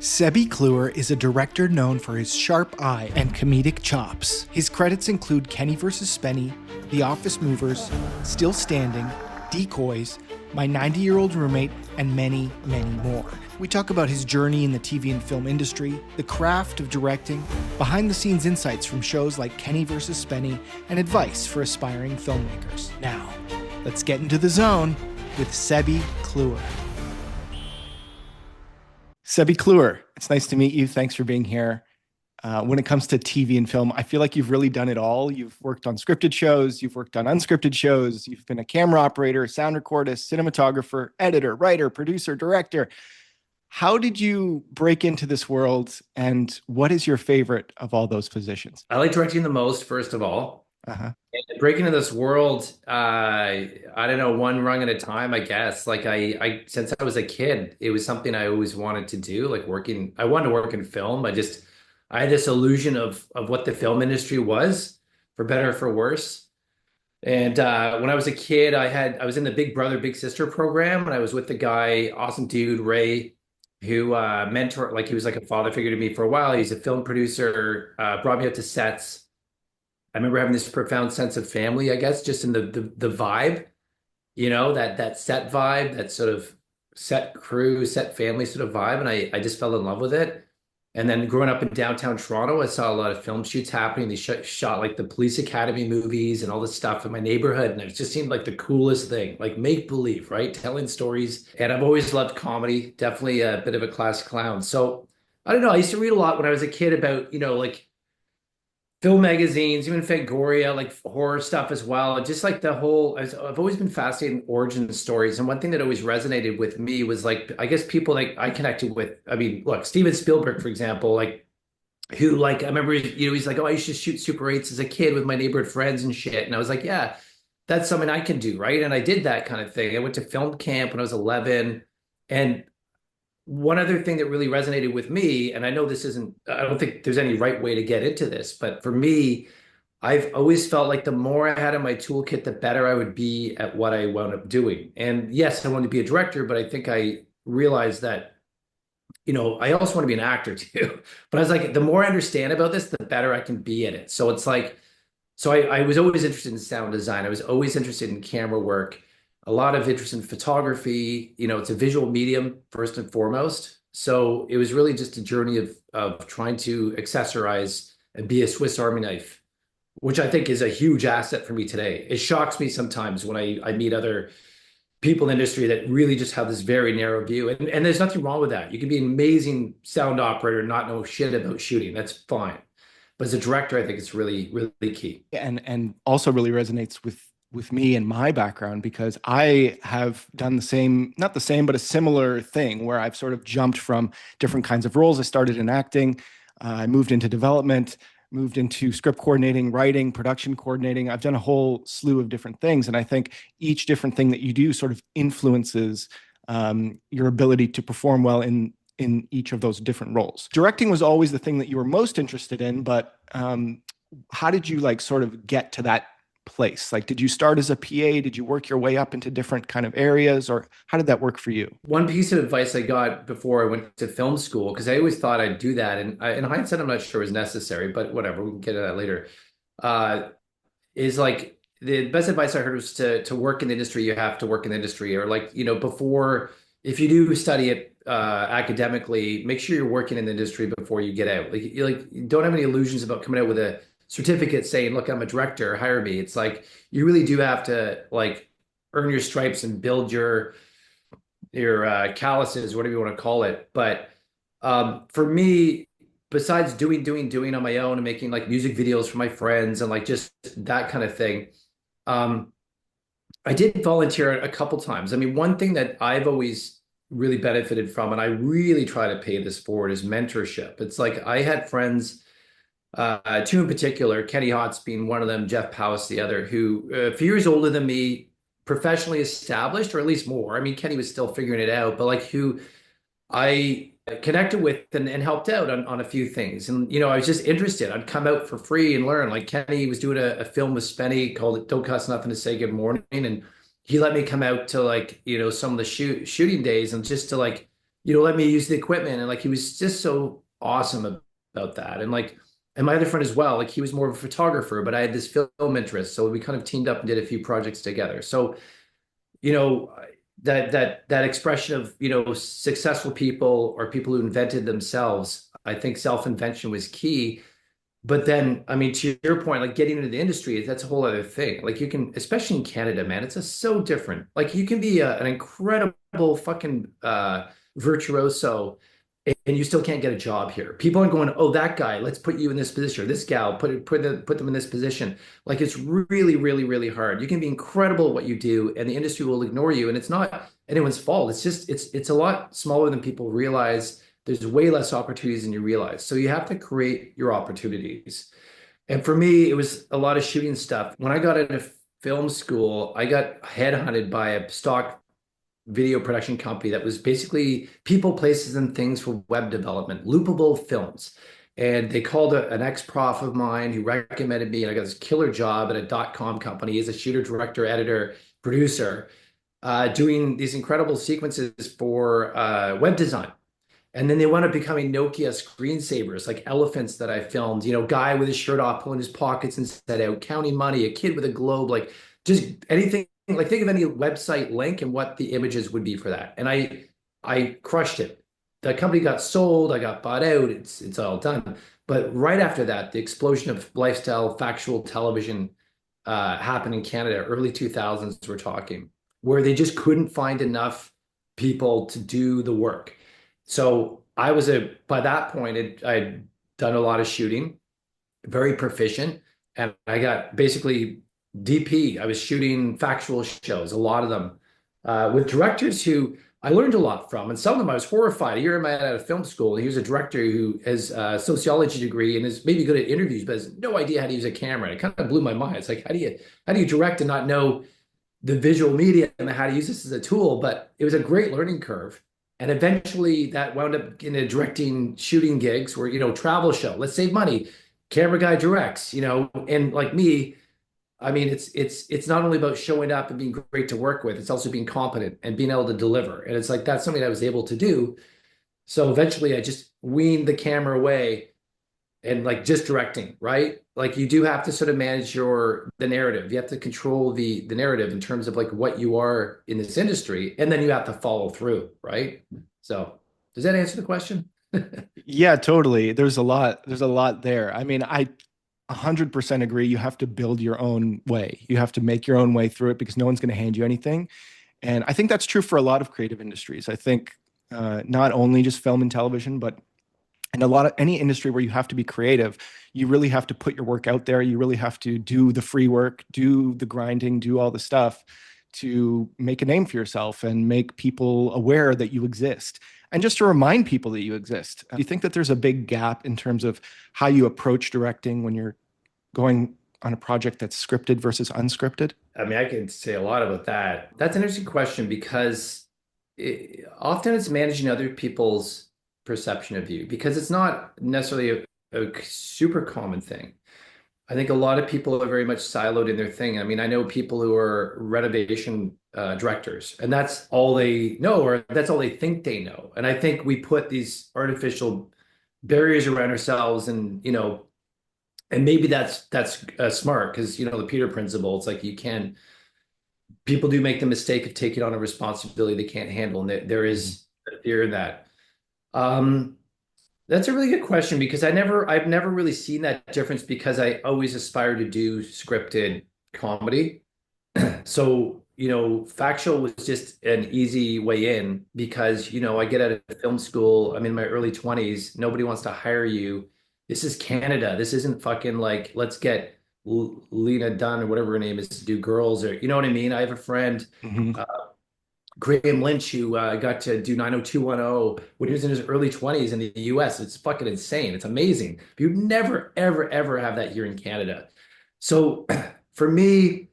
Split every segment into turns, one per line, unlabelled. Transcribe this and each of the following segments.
Sebby Cluer is a director known for his sharp eye and comedic chops. His credits include KvS Spenny, The Office Movers, Still Standing, Decoys, My 90-Year-Old Roommate, and many, many more. We talk about his journey in the TV and film industry, the craft of directing, behind-the-scenes insights from shows like KvS Spenny, and advice for aspiring filmmakers. Now, let's get into the zone with Sebby Cluer. Sebby Cluer, it's nice to meet you. Thanks for being here. When it comes to TV and film, I feel like you've really done it all. You've worked on scripted shows, you've worked on unscripted shows, you've been a camera operator, sound recordist, cinematographer, editor, writer, producer, director. How did you break into this world, and what is your favorite of all those positions?
I like directing the most, first of all.
Uh-huh.
And breaking into this world, I don't know, one rung at a time, I guess. Like I since I was a kid, it was something I always wanted to do, like working. I wanted to work in film. I had this illusion of what the film industry was, for better or for worse. And when I was a kid, I was in the Big Brother, Big Sister program, and I was with the guy, awesome dude, Ray, who he was like a father figure to me for a while. He's a film producer, brought me out to sets. I remember having this profound sense of family, I guess, just in the vibe, that set vibe, that sort of set crew, set family sort of vibe. And I just fell in love with it. And then growing up in downtown Toronto, I saw a lot of film shoots happening. They shot like the Police Academy movies and all this stuff in my neighborhood. And it just seemed like the coolest thing, like make believe, right? Telling stories. And I've always loved comedy, definitely a bit of a class clown. So I don't know. I used to read a lot when I was a kid about, like film magazines, even Fangoria, like horror stuff as well. And just like I've always been fascinated in origin stories. And one thing that always resonated with me was like, I guess people like I connected with, I mean, look, Steven Spielberg, for example, like who like, I remember, he's like, oh, I used to shoot Super 8s as a kid with my neighborhood friends and shit. And I was like, yeah, that's something I can do. Right. And I did that kind of thing. I went to film camp when I was 11. And one other thing that really resonated with me, and I know I don't think there's any right way to get into this, but for me, I've always felt like the more I had in my toolkit, the better I would be at what I wound up doing. And yes, I wanted to be a director, but I think I realized that, I also want to be an actor too. But I was like, the more I understand about this, the better I can be at it. So it's like, I was always interested in sound design. I was always interested in camera work, a lot of interest in photography. It's a visual medium first and foremost. So it was really just a journey of trying to accessorize and be a Swiss Army knife, which I think is a huge asset for me today. It shocks me sometimes when I meet other people in the industry that really just have this very narrow view. And there's nothing wrong with that. You can be an amazing sound operator and not know shit about shooting. That's fine. But as a director, I think it's really, really key.
And also really resonates with me and my background, because I have done the same, not the same, but a similar thing where I've sort of jumped from different kinds of roles. I started in acting, I moved into development, moved into script coordinating, writing, production coordinating. I've done a whole slew of different things. And I think each different thing that you do sort of influences your ability to perform well in each of those different roles. Directing was always the thing that you were most interested in, but how did you like sort of get to that place? Like, did you start as a PA? Did you work your way up into different kind of areas, or how did that work for you?
One piece of advice I got before I went to film school, because I always thought I'd do that, and in hindsight, I'm not sure it was necessary, but whatever, we can get to that later. Is like the best advice I heard was to work in the industry. You have to work in the industry, or like before, if you do study it academically, make sure you're working in the industry before you get out. Like you don't have any illusions about coming out with a certificate saying, look, I'm a director, hire me. It's like you really do have to like earn your stripes and build your calluses, whatever you want to call it. But for me, besides doing on my own and making like music videos for my friends and like just that kind of thing, I did volunteer a couple times. I mean, one thing that I've always really benefited from, and I really try to pay this forward, is mentorship. It's like I had friends, two in particular, Kenny Hotz being one of them, Jeff Powis the other, who a few years older than me, professionally established, or at least more. I mean, Kenny was still figuring it out, but like who I connected with and helped out on a few things. And, I was just interested. I'd come out for free and learn. Like Kenny was doing a film with Spenny called It Don't Cost Nothing to Say Good Morning. And he let me come out to like, some of the shooting days and just to like, let me use the equipment. And like, he was just so awesome about that. And like, and my other friend as well, like he was more of a photographer, but I had this film interest. So we kind of teamed up and did a few projects together. So, you know, that expression of, successful people or people who invented themselves, I think self-invention was key. But then, I mean, to your point, like getting into the industry, that's a whole other thing. Like you can, especially in Canada, man, it's just so different. Like you can be an incredible fucking virtuoso, and you still can't get a job here. People aren't going, oh, that guy, let's put you in this position, or this gal, put them in this position. Like it's really, really, really hard. You can be incredible at what you do, and the industry will ignore you. And it's not anyone's fault. It's just it's a lot smaller than people realize. There's way less opportunities than you realize. So you have to create your opportunities. And for me, it was a lot of shooting stuff. When I got into film school, I got headhunted by a stock video production company that was basically people, places, and things for web development, loopable films. And they called an ex-prof of mine who recommended me, and I got this killer job at a dot-com company as a shooter, director, editor, producer, doing these incredible sequences for web design. And then they wound up becoming Nokia screensavers, like elephants that I filmed, guy with his shirt off, pulling his pockets inside out, counting money, a kid with a globe, like just anything, like think of any website link and what the images would be for that. And I crushed it. The company got sold, I got bought out, it's all done. But right after that, the explosion of lifestyle factual television happened in Canada, early 2000s, we're talking, where they just couldn't find enough people to do the work. So I was by that point, I'd done a lot of shooting, very proficient, and I got basically DP. I was shooting factual shows, a lot of them, with directors who I learned a lot from. And some of them I was horrified. A year I at a film school, and he was a director who has a sociology degree and is maybe good at interviews, but has no idea how to use a camera. And it kind of blew my mind. It's like, how do you direct and not know the visual media and how to use this as a tool? But it was a great learning curve. And eventually that wound up in a directing shooting gigs where, travel show, let's save money. Camera guy directs, and like me, I mean, it's not only about showing up and being great to work with, it's also being competent and being able to deliver. And it's like that's something I was able to do. So eventually I just weaned the camera away and like just directing, right? Like you do have to sort of manage the narrative. You have to control the narrative in terms of like what you are in this industry, and then you have to follow through, right? So does that answer the question?
Yeah, totally. There's a lot there. I mean, I 100% agree. You have to build your own way. You have to make your own way through it because no one's going to hand you anything. And I think that's true for a lot of creative industries. I think not only just film and television, but in a lot of any industry where you have to be creative, you really have to put your work out there. You really have to do the free work, do the grinding, do all the stuff to make a name for yourself and make people aware that you exist. And just to remind people that you exist. Do you think that there's a big gap in terms of how you approach directing when you're going on a project that's scripted versus unscripted?
I mean, I can say a lot about that. That's an interesting question because often it's managing other people's perception of you because it's not necessarily a super common thing. I think a lot of people are very much siloed in their thing. I mean, I know people who are renovation directors, and that's all they know, or that's all they think they know. And I think we put these artificial barriers around ourselves, and maybe that's smart because the Peter principle. It's like people do make the mistake of taking on a responsibility they can't handle, and there is a fear in that. Um, that's a really good question because I've never really seen that difference because I always aspire to do scripted comedy. So, factual was just an easy way in because, I get out of film school. I'm in my early 20s. Nobody wants to hire you. This is Canada. This isn't fucking like, let's get Lena Dunn or whatever her name is to do girls, or, you know what I mean? I have a friend,
Mhm.
uh, Graham Lynch, who got to do 90210 when he was in his early 20s in the US. It's fucking insane. It's amazing. You'd never, ever, ever have that here in Canada. So for me,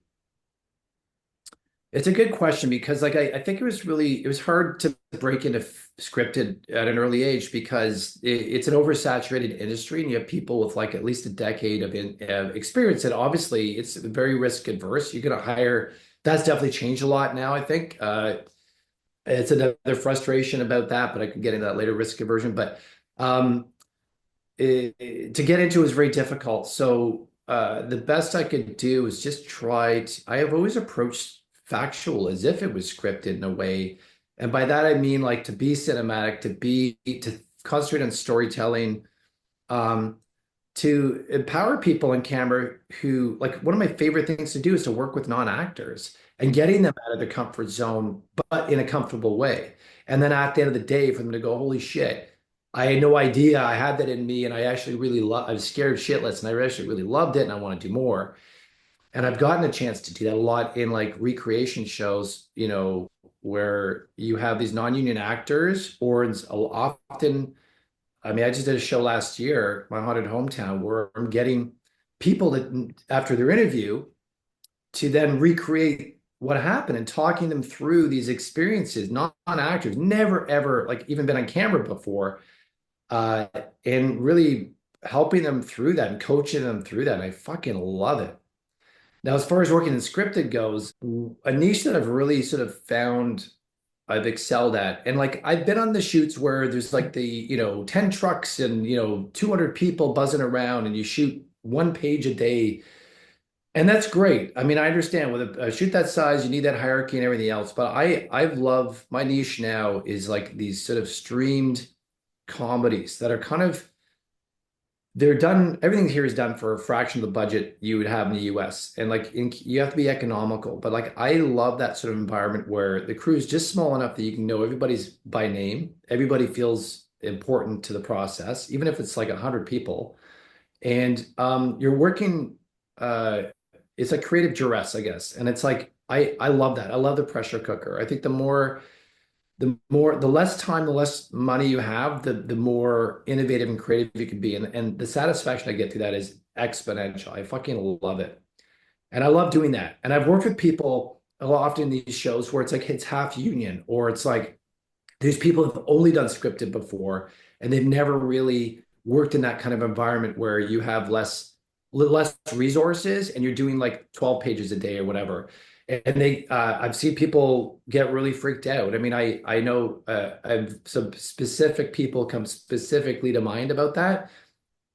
it's a good question because like I think it was hard to break into scripted at an early age because it's an oversaturated industry and you have people with like at least a decade of experience, and obviously it's very risk adverse. You're going to hire, that's definitely changed a lot now, I think. it's another frustration about that, but I can get into that later, risk aversion. But um, to get into is very difficult. So the best I could do is just I have always approached factual as if it was scripted in a way. And by that, I mean like to be cinematic, to concentrate on storytelling, um, to empower people on camera who like one of my favorite things to do is to work with non-actors and getting them out of their comfort zone, but in a comfortable way. And then at the end of the day, for them to go, holy shit, I had no idea I had that in me. And I actually really love, I was scared shitless and I actually really loved it and I want to do more. And I've gotten a chance to do that a lot in like recreation shows, where you have these non-union actors or it's often I mean, I just did a show last year, my haunted hometown, where I'm getting people that after their interview to then recreate what happened and talking them through these experiences, non-actors, never ever like even been on camera before, uh, and really helping them through that and coaching them through that. And I fucking love it. Now, as far as working in scripted goes, a niche that I've really sort of found I've excelled at. And like I've been on the shoots where there's like 10 trucks and 200 people buzzing around and you shoot one page a day. And that's great. I mean, I understand with a shoot that size, you need that hierarchy and everything else. But I love my niche now is like these sort of streamed comedies that are kind of they're done, everything here is done for a fraction of the budget you would have in the US. And like you have to be economical. But like I love that sort of environment where the crew is just small enough that you can know everybody's by name. Everybody feels important to the process, even if it's like 100 people. And you're working it's a creative duress, I guess. And it's like I love that. I love the pressure cooker. I think the less time, the less money you have, the more innovative and creative you can be. And the satisfaction I get through that is exponential. I fucking love it. And I love doing that. And I've worked with people a lot often in these shows where it's like it's half union, or it's like there's people who've only done scripted before and they've never really worked in that kind of environment where you have less resources and you're doing like 12 pages a day or whatever. And I've seen people get really freaked out. I mean, I know I've some specific people come specifically to mind about that.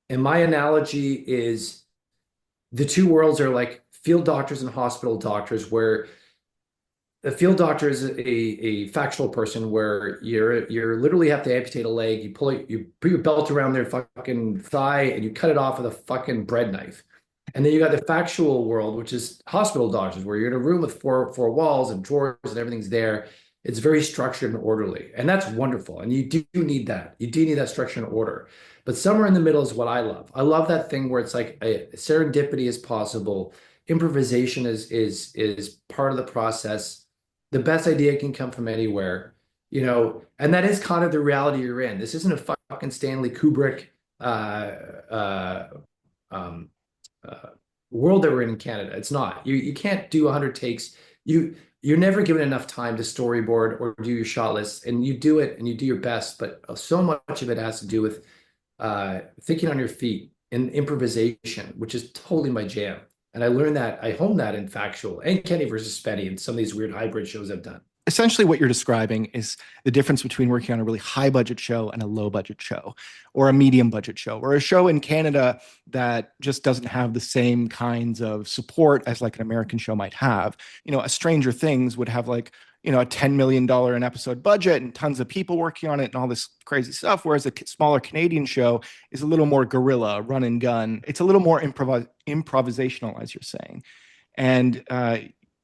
And my analogy is the two worlds are like field doctors and hospital doctors, where a field doctor is a factual person where you're literally have to amputate a leg. You put your belt around their fucking thigh and you cut it off with a fucking bread knife. And then you got the factual world, which is hospital doctors, where you're in a room with four walls and drawers and everything's there. It's very structured and orderly. And that's wonderful. And you do need that. You do need that structure and order. But somewhere in the middle is what I love. I love that thing where it's like a serendipity is possible. Improvisation is part of the process. The best idea can come from anywhere, and that is kind of the reality you're in. This isn't a fucking Stanley Kubrick uh, um, uh, world that we're in Canada. It's not. You can't do 100 takes. You're never given enough time to storyboard or do your shot list, and you do it and you do your best. But so much of it has to do with thinking on your feet and improvisation, which is totally my jam. And I honed that in Factual and Kenny versus Spenny and some of these weird hybrid shows I've done.
Essentially what you're describing is the difference between working on a really high budget show and a low budget show, or a medium budget show, or a show in Canada that just doesn't have the same kinds of support as like an American show might have. A Stranger Things would have like, a $10 million an episode budget and tons of people working on it and all this crazy stuff. Whereas a smaller Canadian show is a little more guerrilla, run and gun. It's a little more improvisational, as you're saying. And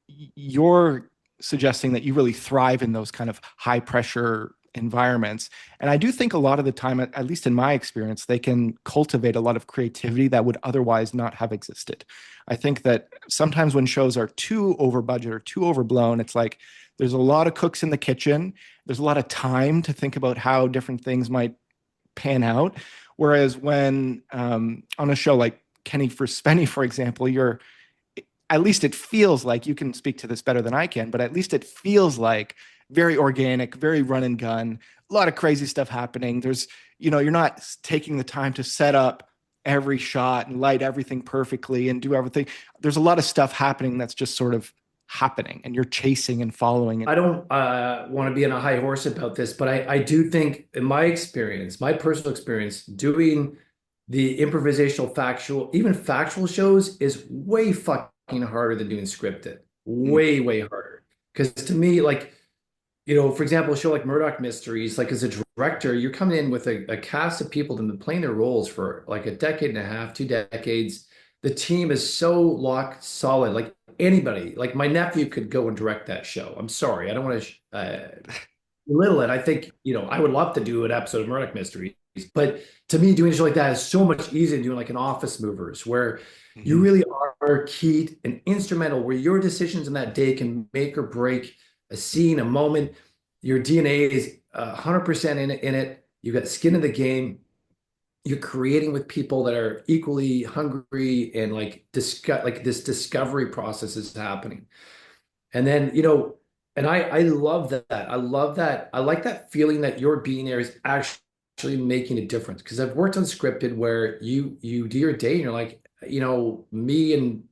you're suggesting that you really thrive in those kind of high pressure environments. And I do think a lot of the time, at least in my experience, they can cultivate a lot of creativity that would otherwise not have existed. I think that sometimes when shows are too over budget or too overblown, it's like there's a lot of cooks in the kitchen. There's a lot of time to think about how different things might pan out. Whereas when on a show like Kenny for Spenny, for example, you're at least it feels like, you can speak to this better than I can, but at least it feels like very organic, very run and gun, a lot of crazy stuff happening. You're not taking the time to set up every shot and light everything perfectly and do everything. There's a lot of stuff happening that's just sort of happening and you're chasing and following it.
I don't want to be on a high horse about this, but I do think, in my experience, my personal experience, doing the improvisational factual, even factual shows is way fucking harder than doing scripted.
Mm.
Way, way harder. Because to me, like, you know, for example, a show like Murdoch Mysteries, like as a director, you're coming in with a cast of people that have been playing their roles for like a decade and a half, 2 decades. The team is so locked solid. Like anybody, like my nephew could go and direct that show. I'm sorry, I don't want to belittle it. I think, you know, I would love to do an episode of Murdoch Mysteries, but to me, doing a show like that is so much easier than doing like an Office Movers, where you
Mhm.
really are keyed and instrumental, where your decisions in that day can make or break a scene, a moment. Your DNA is 100% in it. You got skin in the game. You're creating with people that are equally hungry, and like discuss, like this discovery process is happening. And then, you know, and I love that. I love that. I like that feeling that your being there is actually making a difference. Because I've worked on scripted where you do your day and you're like, you know, me and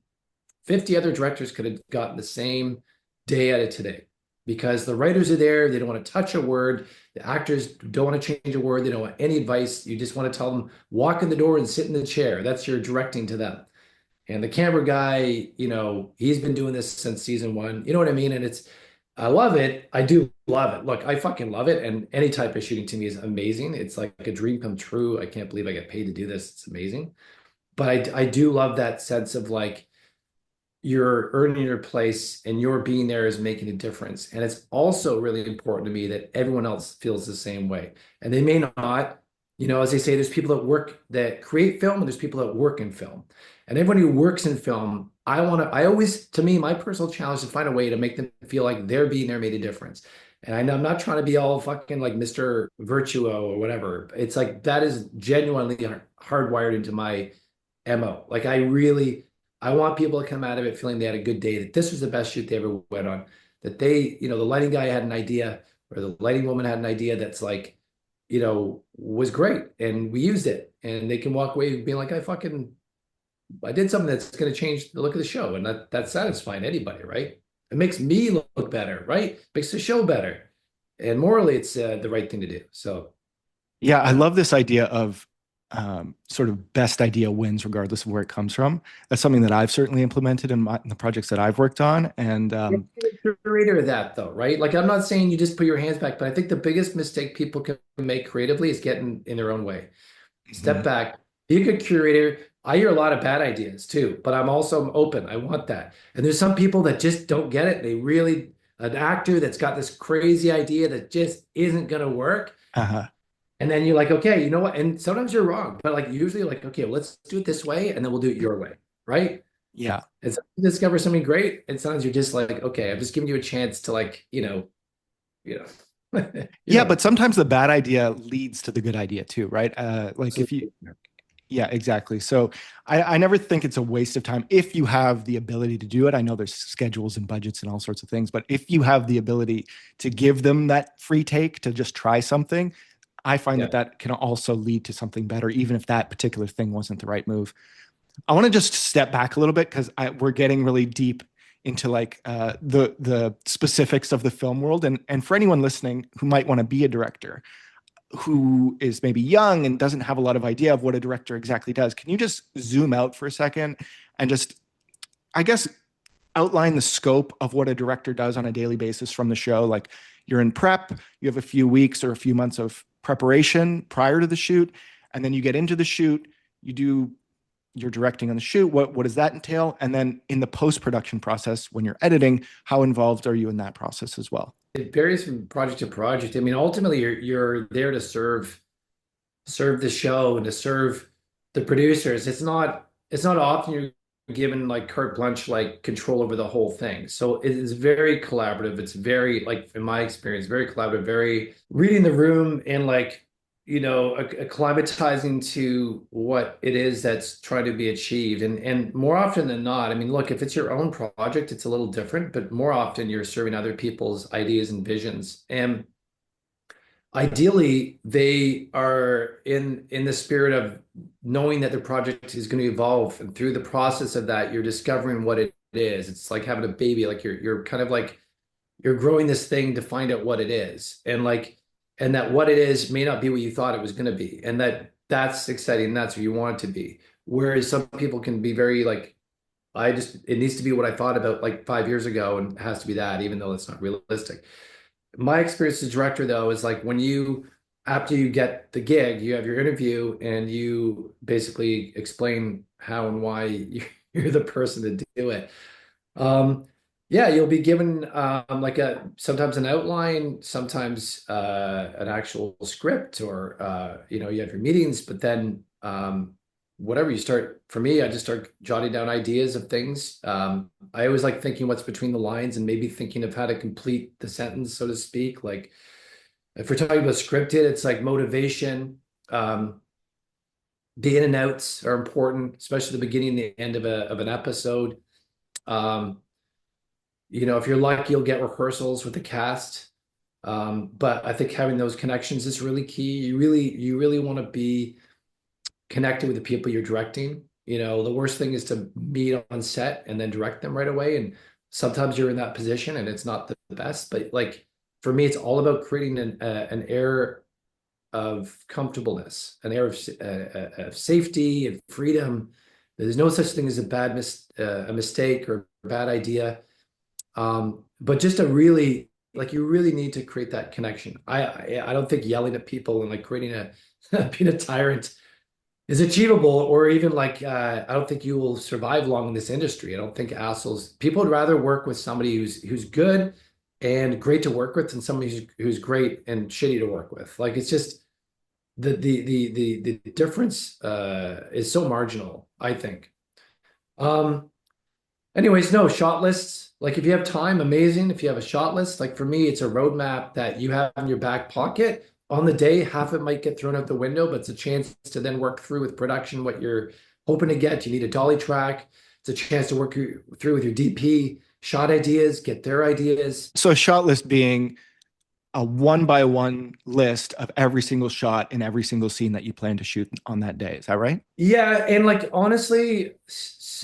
50 other directors could have gotten the same day out of today, because the writers are there. They don't want to touch a word. The actors don't want to change a word. They don't want any advice. You just want to tell them, walk in the door and sit in the chair. That's your directing to them. And the camera guy, you know, he's been doing this since season one. You know what I mean? And it's, I love it. I do love it. Look, I fucking love it. And any type of shooting to me is amazing. It's like a dream come true. I can't believe I get paid to do this. It's amazing. But I do love that sense of like, you're earning your place and your being there is making a difference. And it's also really important to me that everyone else feels the same way. And they may not, you know, as they say, there's people that work, that create film, and there's people that work in film. And everyone who works in film, I always, to me, my personal challenge is to find a way to make them feel like their being there made a difference. And I know I'm not trying to be all fucking like Mr. Virtuo or whatever. It's like that is genuinely hardwired into my MO. Like I want people to come out of it feeling they had a good day, that this was the best shoot they ever went on, that they, you know, the lighting guy had an idea, or the lighting woman had an idea that's like, you know, was great and we used it, and they can walk away being like, I did something that's going to change the look of the show. And that's satisfying anybody, right? It makes me look better, right? Makes the show better. And morally, it's the right thing to do. So,
Yeah, I
yeah.
love this idea of sort of best idea wins regardless of where it comes from. That's something that I've certainly implemented in the projects that I've worked on. And
You have to be the curator of that, though, right? Like, I'm not saying you just put your hands back, but I think the biggest mistake people can make creatively is getting in their own way. Step
Mhm.
back, be a good curator. I hear a lot of bad ideas too, but I'm also open. I want that. And there's some people that just don't get it. They really, an actor that's got this crazy idea that just isn't going to work.
Uh-huh.
And then you're like, okay, you know what? And sometimes you're wrong, but like usually like, okay, well, let's do it this way, and then we'll do it your way, right?
Yeah.
And sometimes you discover something great, and sometimes you're just like, okay, I'm just giving you a chance to like, you know, you
Yeah,
know,
but sometimes the bad idea leads to the good idea too, right? Like if you,
absolutely.
yeah, exactly. So I never think it's a waste of time if you have the ability to do it. I know there's schedules and budgets and all sorts of things, but if you have the ability to give them that free take to just try something, I find that
Yeah.
that can also lead to something better, even if that particular thing wasn't the right move. I want to just step back a little bit because we're getting really deep into like the specifics of the film world, and for anyone listening who might want to be a director, who is maybe young and doesn't have a lot of idea of what a director exactly does, can you just zoom out for a second and just, I guess, outline the scope of what a director does on a daily basis from the show? Like you're in prep, you have a few weeks or a few months of preparation prior to the shoot, and then you get into the shoot, you do your directing on the shoot. What does that entail? And then in the post-production process, when you're editing, how involved are you in that process as well?
It varies from project to project. I mean, ultimately, you're there to serve the show and to serve the producers. It's not often you're given like carte blanche, like control over the whole thing. So it is very collaborative. It's very, like in my experience, very collaborative, very reading the room, and like, acclimatizing to what it is that's trying to be achieved. And more often than not, I mean, look, if it's your own project, it's a little different, but more often you're serving other people's ideas and visions. And ideally, they are in the spirit of knowing that the project is going to evolve, and through the process of that, you're discovering what it is. It's like having a baby. Like you're kind of like you're growing this thing to find out what it is, and that what it is may not be what you thought it was going to be, and that's exciting. And that's what you want it to be. Whereas some people can be very like, it needs to be what I thought about like 5 years ago, and it has to be that, even though it's not realistic. My experience as director though is like when you after you get the gig, you have your interview and you basically explain how and why you're the person to do it. Um, yeah, you'll be given like a sometimes an outline, sometimes an actual script, or you have your meetings, but then whatever you start, for me, I just start jotting down ideas of things. I always like thinking what's between the lines and maybe thinking of how to complete the sentence, so to speak. Like if we're talking about scripted, it's like motivation. Um, the in and outs are important, especially the beginning and the end of an episode. Um, if you're lucky, you'll get rehearsals with the cast. But I think having those connections is really key. You really want to be connected with the people you're directing. The worst thing is to meet on set and then direct them right away. And sometimes you're in that position and it's not the best. But like for me, it's all about creating an air of comfortableness, an air of safety and freedom. There's no such thing as a mistake or a bad idea. But just a really like you really need to create that connection. I don't think yelling at people and like creating being a tyrant is achievable, or even like I don't think you will survive long in this industry. I don't think assholes people would rather work with somebody who's good and great to work with than somebody who's great and shitty to work with. Like it's just the difference is so marginal, I think. Um, Anyways, no shot lists. Like if you have time, amazing. If you have a shot list, like for me, it's a roadmap that you have in your back pocket. On the day, half it might get thrown out the window, but it's a chance to then work through with production what you're hoping to get. You need a dolly track. It's a chance to work through with your DP, shot ideas, get their ideas.
So a shot list being a one by one list of every single shot in every single scene that you plan to shoot on that day. Is that right?
Yeah, and like honestly,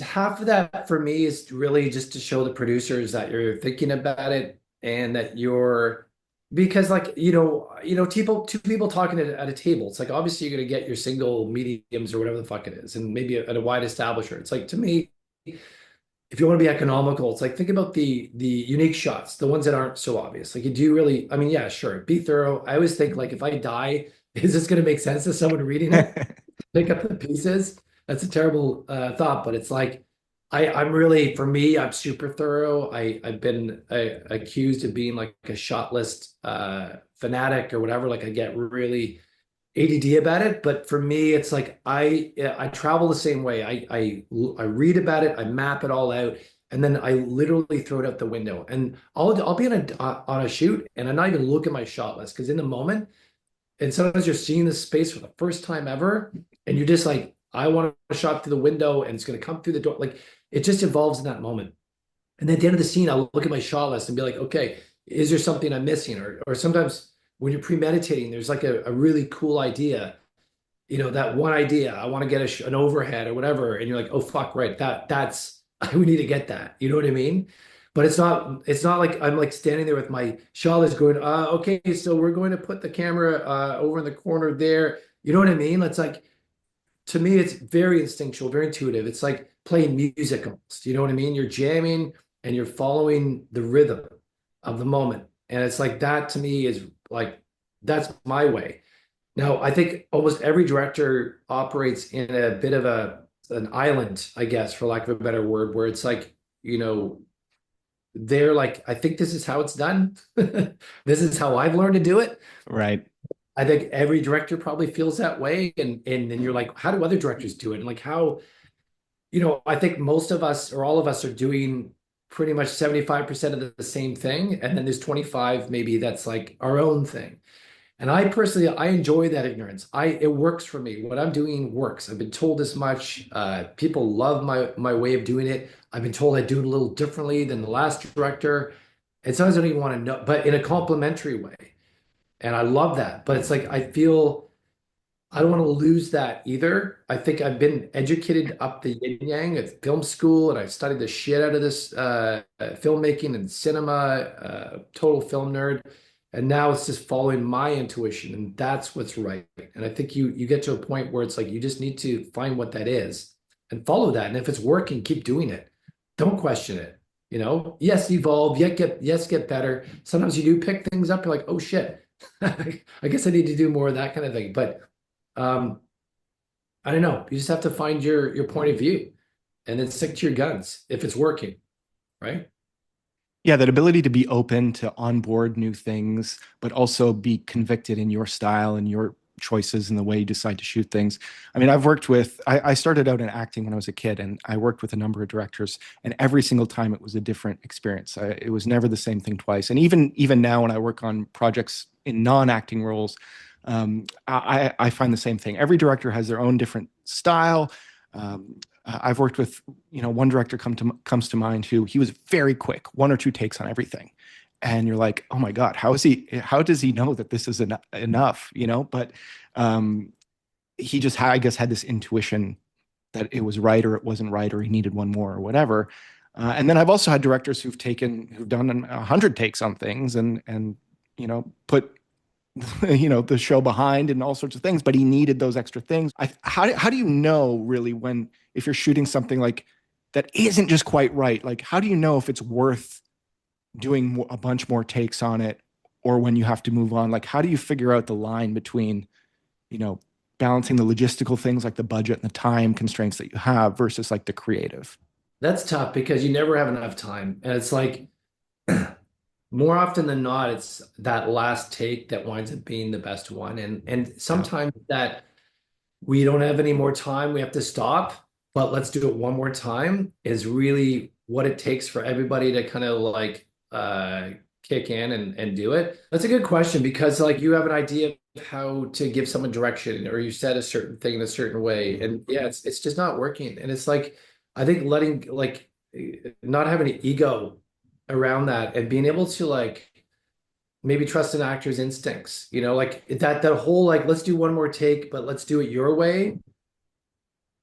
half of that for me is really just to show the producers that you're thinking about it and that you're because like two people talking at a table. It's like obviously you're gonna get your single mediums or whatever the fuck it is, and maybe at a wide establisher. It's like to me, if you want to be economical, it's like think about the unique shots, the ones that aren't so obvious. Like, do you really? I mean, yeah, sure, be thorough. I always think like if I die, is this going to make sense to someone reading it? Pick up the pieces. That's a terrible thought, but it's like I'm really for me, I'm super thorough. I've been accused of being like a shot list fanatic or whatever. Like I get really ADD about it, but for me, it's like I travel the same way. I read about it, I map it all out, and then I literally throw it out the window. And I'll be on a shoot, and I'm not even looking at my shot list because in the moment, and sometimes you're seeing this space for the first time ever, and you're just like, I want a shot through the window, and it's going to come through the door. Like it just evolves in that moment. And at the end of the scene, I'll look at my shot list and be like, okay, is there something I'm missing? Or sometimes when you're premeditating, there's like a really cool idea, that one idea, I want to get an overhead or whatever. And you're like, oh, fuck, right. That's, we need to get that. You know what I mean? But it's not like I'm like standing there with my shot list going, okay, so we're going to put the camera over in the corner there. You know what I mean? It's like, to me, it's very instinctual, very intuitive. It's like playing music almost. You know what I mean? You're jamming and you're following the rhythm of the moment. And it's like that to me is like, that's my way. Now, I think almost every director operates in a bit of an island, I guess, for lack of a better word, where it's like, they're like, I think this is how it's done. This is how I've learned to do it.
Right.
I think every director probably feels that way. And then you're like, how do other directors do it? And like how, I think most of us or all of us are doing pretty much 75% of the same thing. And then there's 25 maybe that's like our own thing. And I personally, I enjoy that ignorance. It works for me. What I'm doing works. I've been told this much. People love my way of doing it. I've been told I do it a little differently than the last director. And sometimes I don't even want to know, but in a complimentary way. And I love that. But it's like I feel I don't want to lose that either. I think I've been educated up the yin yang at film school, and I've studied the shit out of this filmmaking and cinema, total film nerd. And now it's just following my intuition, and that's what's right. And I think you get to a point where it's like you just need to find what that is and follow that. And if it's working, keep doing it. Don't question it. Yes, evolve, get better. Sometimes you do pick things up, you're like, oh shit. I guess I need to do more of that kind of thing. But um, I don't know. You just have to find your point of view and then stick to your guns if it's working, right?
Yeah, that ability to be open to onboard new things, but also be convicted in your style and your choices and the way you decide to shoot things. I mean, I started out in acting when I was a kid, and I worked with a number of directors, and every single time it was a different experience. It was never the same thing twice. And even now, when I work on projects in non-acting roles, I find the same thing. Every director has their own different style. I've worked with, one director comes to mind who he was very quick, one or two takes on everything. And you're like, oh my God, how does he know that this is enough, But he just, I guess, had this intuition that it was right or it wasn't right, or he needed one more or whatever. And then I've also had directors who've done 100 takes on things and, put the show behind and all sorts of things, but he needed those extra things. How do you know really when, if you're shooting something like that isn't just quite right, like how do you know if it's worth doing a bunch more takes on it, or when you have to move on? Like how do you figure out the line between, you know balancing the logistical things like the budget and the time constraints that you have versus like the creative?
That's tough because you never have enough time. And it's like more often than not, it's that last take that winds up being the best one. And
Yeah.
sometimes that we don't have any more time, we have to stop, but let's do it one more time is really what it takes for everybody to kind of like kick in and do it. That's a good question because like you have an idea of how to give someone direction or you said a certain thing in a certain way. And yeah, it's just not working. And it's like I think letting like not having an ego around that and being able to like maybe trust an actor's instincts, like that whole like let's do one more take, but let's do it your way.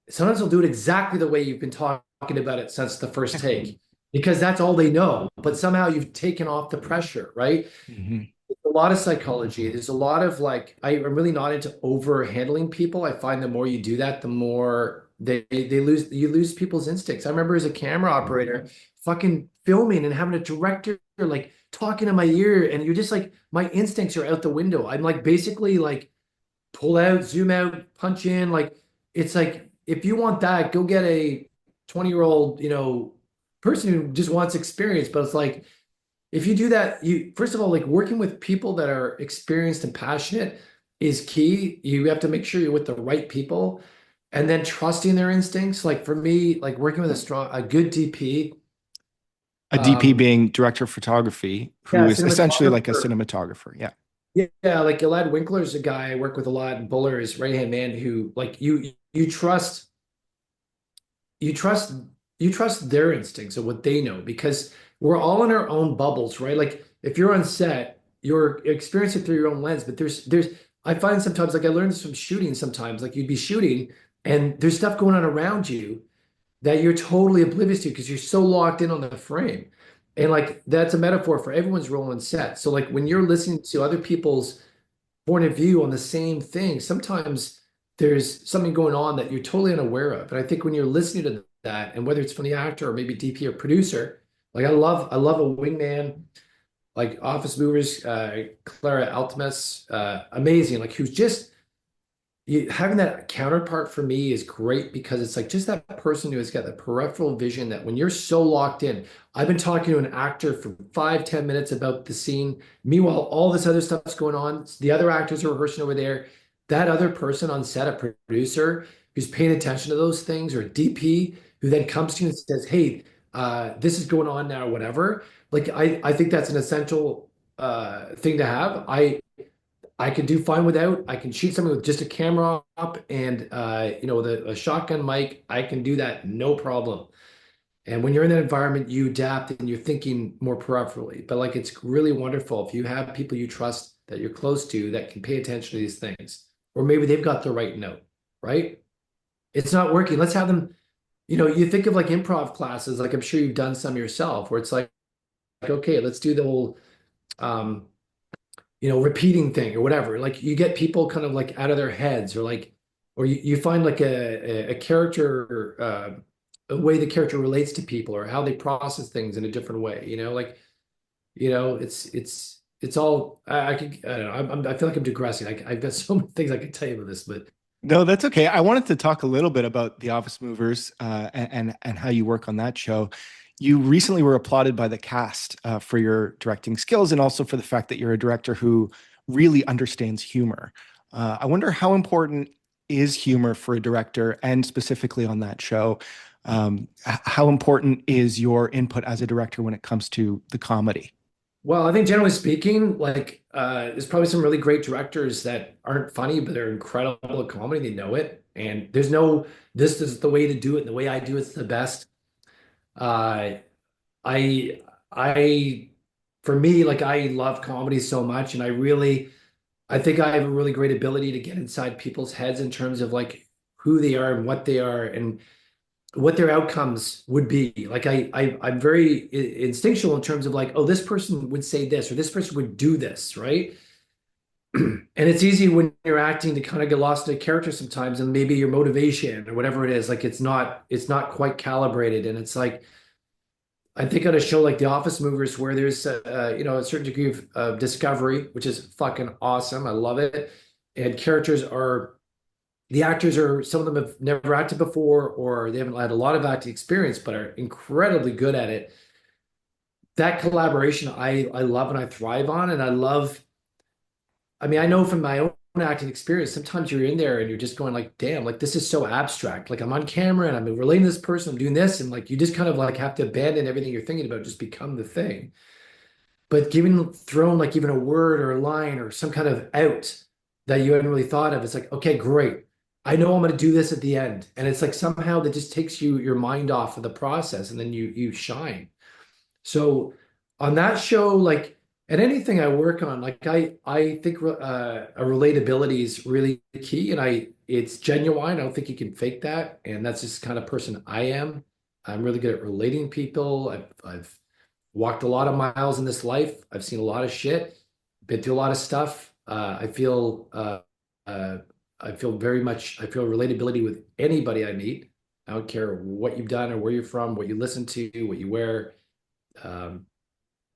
Sometimes they'll do it exactly the way you've been talking about it since the first take, because that's all they know. But somehow you've taken off the pressure, right?
Mhm.
There's a lot of psychology. There's a lot of like, I'm really not into over handling people. I find the more you do that, the more you lose people's instincts. I remember as a camera operator, fucking filming and having a director like talking in my ear, and you're just like, my instincts are out the window. I'm like basically like pull out, zoom out, punch in. Like it's like if you want that, go get a 20-year-old, person who just wants experience. But it's like if you do that, you first of all, like working with people that are experienced and passionate is key. You have to make sure you're with the right people and then trusting their instincts. Like for me, like working with a good DP.
A DP being director of photography,
Yeah,
who is essentially like a
cinematographer.
cinematographer. Yeah.
Yeah, like Elad Winkler's a guy I work with a lot, and Buller is right-hand man who like you trust you trust you trust their instincts of what they know because we're all in our own bubbles, right? Like if you're on set, you're experiencing through your own lens, but there's I find sometimes like I learned this from shooting sometimes, like you'd be shooting and there's stuff going on around you that you're totally oblivious to because you're so locked in on the frame. And like that's a metaphor for everyone's role in set. So like when you're listening to other people's point of view on the same thing, sometimes there's something going on that you're totally unaware of. And I think when you're listening to that, and whether it's from the actor or maybe DP or producer, like I love a wingman, like Office Movers, Clara Altimus, amazing, like who's just having that counterpart for me is great because it's like just that person who has got the peripheral vision that when you're so locked in, I've been talking to an actor for 5, 10 minutes about the scene. Meanwhile, all this other stuff's going on. The other actors are rehearsing over there. That other person on set, a producer who's paying attention to those things, or a DP who then comes to you and says, "Hey, this is going on now," or whatever. Like I think that's an essential thing to have. I can do fine without. I can shoot something with just a camera up and with a shotgun mic. I can do that no problem. And when you're in that environment, you adapt and you're thinking more peripherally. But like it's really wonderful if you have people you trust that you're close to that can pay attention to these things. or maybe they've got the right note, right? It's not working. Let's have them, you think of like improv classes, like I'm sure you've done some yourself, where it's like, okay, let's do the whole um, repeating thing or whatever. Like you get people kind of like out of their heads, or like, or you find like a character, a way the character relates to people, or how they process things in a different way. Like, it's all I don't know. I feel like I'm digressing. I've got so many things I could tell you about this, but
No, that's okay. I wanted to talk a little bit about The Office Movers and how you work on that show. You recently were applauded by the cast for your directing skills and also for the fact that you're a director who really understands humor. I wonder how important is humor for a director and specifically on that show? How important is your input as a director when it comes to the comedy?
well, I think generally speaking, like there's probably some really great directors that aren't funny, but they're incredible at comedy. They know it, and there's no this is the way to do it, and the way I do it's the best. Uh, I I for me, like I love comedy so much, and I think I have a really great ability to get inside people's heads in terms of like who they are and what they are and what their outcomes would be. Like I'm very instinctual in terms of like, oh, this person would say this or this person would do this, right? And it's easy when you're acting to kind of get lost in a character sometimes, and maybe your motivation or whatever it is, like it's not quite calibrated, and it's like I think on a show like The Office Movers, where there's a certain degree of discovery, which is fucking awesome. I love it. And the actors are, some of them have never acted before, or they haven't had a lot of acting experience, but are incredibly good at it. That collaboration I love and I thrive on. And I mean, I know from my own acting experience, sometimes you're in there and you're just going like, damn, like this is so abstract. Like I'm on camera and I'm relating to this person, I'm doing this, and like you just kind of like have to abandon everything you're thinking about, just become the thing. But giving thrown like even a word or a line or some kind of out that you hadn't really thought of, it's like, okay, great. I know I'm going to do this at the end. And it's like somehow that just takes your mind off of the process, and then you shine. So on that show, like, and anything I work on, like I think a relatability is really key, and it's genuine. I don't think you can fake that, and that's just the kind of person I am. I'm really good at relating people. I've walked a lot of miles in this life. I've seen a lot of shit, been through a lot of stuff. Uh, I feel very much, I feel relatability with anybody I meet. I don't care what you've done or where you're from, what you listen to, what you wear. Um,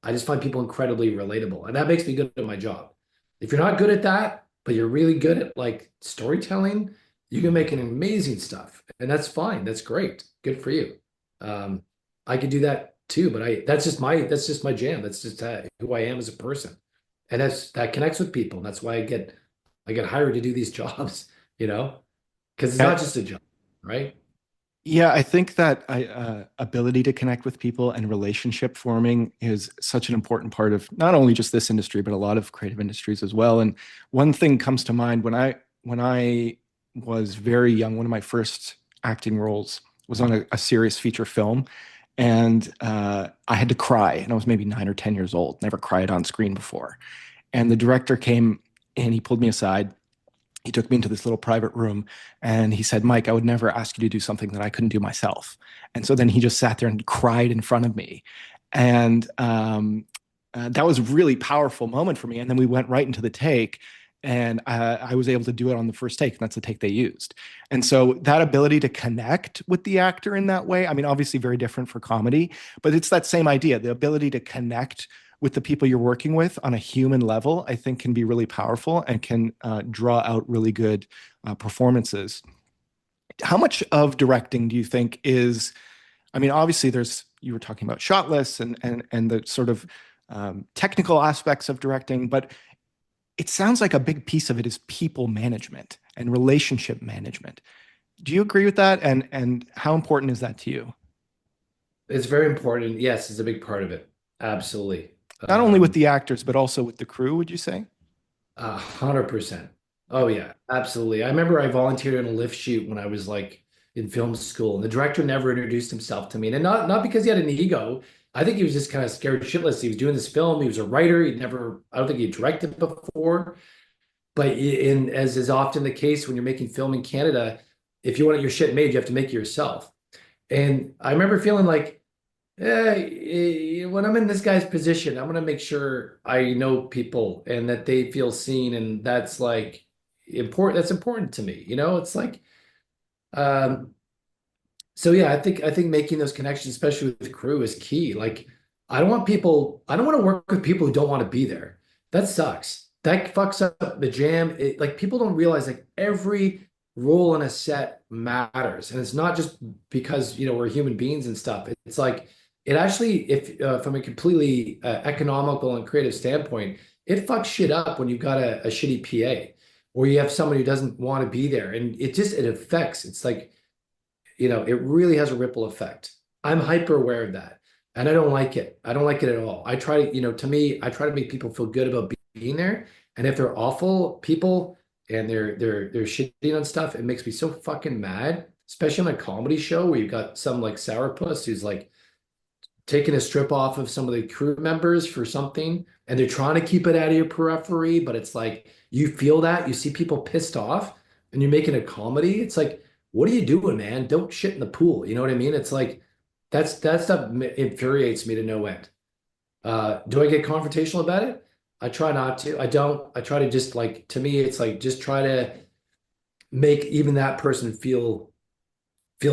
I just find people incredibly relatable, and that makes me good at my job. If you're not good at that, but you're really good at like storytelling, you can make an amazing stuff, and that's fine. That's great. Good for you. Um, I could do that too, but that's just my jam. That's just who I am as a person, and that connects with people. And that's why I get hired to do these jobs, because it's not just a job, right?
Yeah, I think that ability to connect with people and relationship forming is such an important part of not only just this industry, but a lot of creative industries as well. And one thing comes to mind when I was very young. One of my first acting roles was on a serious feature film, and I had to cry, and I was maybe 9 or 10 years old. Never cried on screen before, and the director came and he pulled me aside. He took me into this little private room and he said, Mike, I would never ask you to do something that I couldn't do myself. And so then he just sat there and cried in front of me. And that was a really powerful moment for me. And then we went right into the take, and I was able to do it on the first take. And that's the take they used. And so that ability to connect with the actor in that way, I mean, obviously very different for comedy, but it's that same idea, the ability to connect with the people you're working with on a human level, I think can be really powerful and can draw out really good performances. How much of directing do you think is, I mean, obviously you were talking about shot lists and the sort of technical aspects of directing, but it sounds like a big piece of it is people management and relationship management. Do you agree with that? And how important is that to you?
It's very important. Yes, it's a big part of it. Absolutely.
Not only with
Um,
the actors, but also with the crew, would you say?
100%. Oh yeah, absolutely. I remember I volunteered on a lift shoot when I was like in film school, and the director never introduced himself to me, and not because he had an ego. I think he was just kind of scared shitless. He was doing this film. He was a writer. I don't think he directed before. But in as is often the case when you're making film in Canada, if you want your shit made, you have to make it yourself. And I remember feeling like, when I'm in this guy's position, I'm gonna make sure I know people and that they feel seen, and that's like important. That's important to me. It's like, um, so yeah, I think making those connections, especially with crew, is key. Like, I don't want to work with people who don't want to be there. That sucks. That fucks up the jam. Like, people don't realize like every role in a set matters, and it's not just because we're human beings and stuff. It's like it actually, if from a completely economical and creative standpoint, it fucks shit up when you've got a shitty PA or you have someone who doesn't want to be there, and it affects. It's like it really has a ripple effect. I'm hyper aware of that. And I don't like it. I don't like it at all. I try to me, I try to make people feel good about being there. And if they're awful people and they're shitting on stuff, it makes me so fucking mad, especially on a comedy show where you've got some like sourpuss who's like taking a strip off of some of the crew members for something, and they're trying to keep it out of your periphery, but it's like you feel that you see people pissed off and you're making a comedy. It's like, what are you doing, man? Don't shit in the pool. You know what I mean? It's like that stuff infuriates me to no end. Do I get confrontational about it? I try not to. I don't. I try to just like, to me, it's like just try to make even that person feel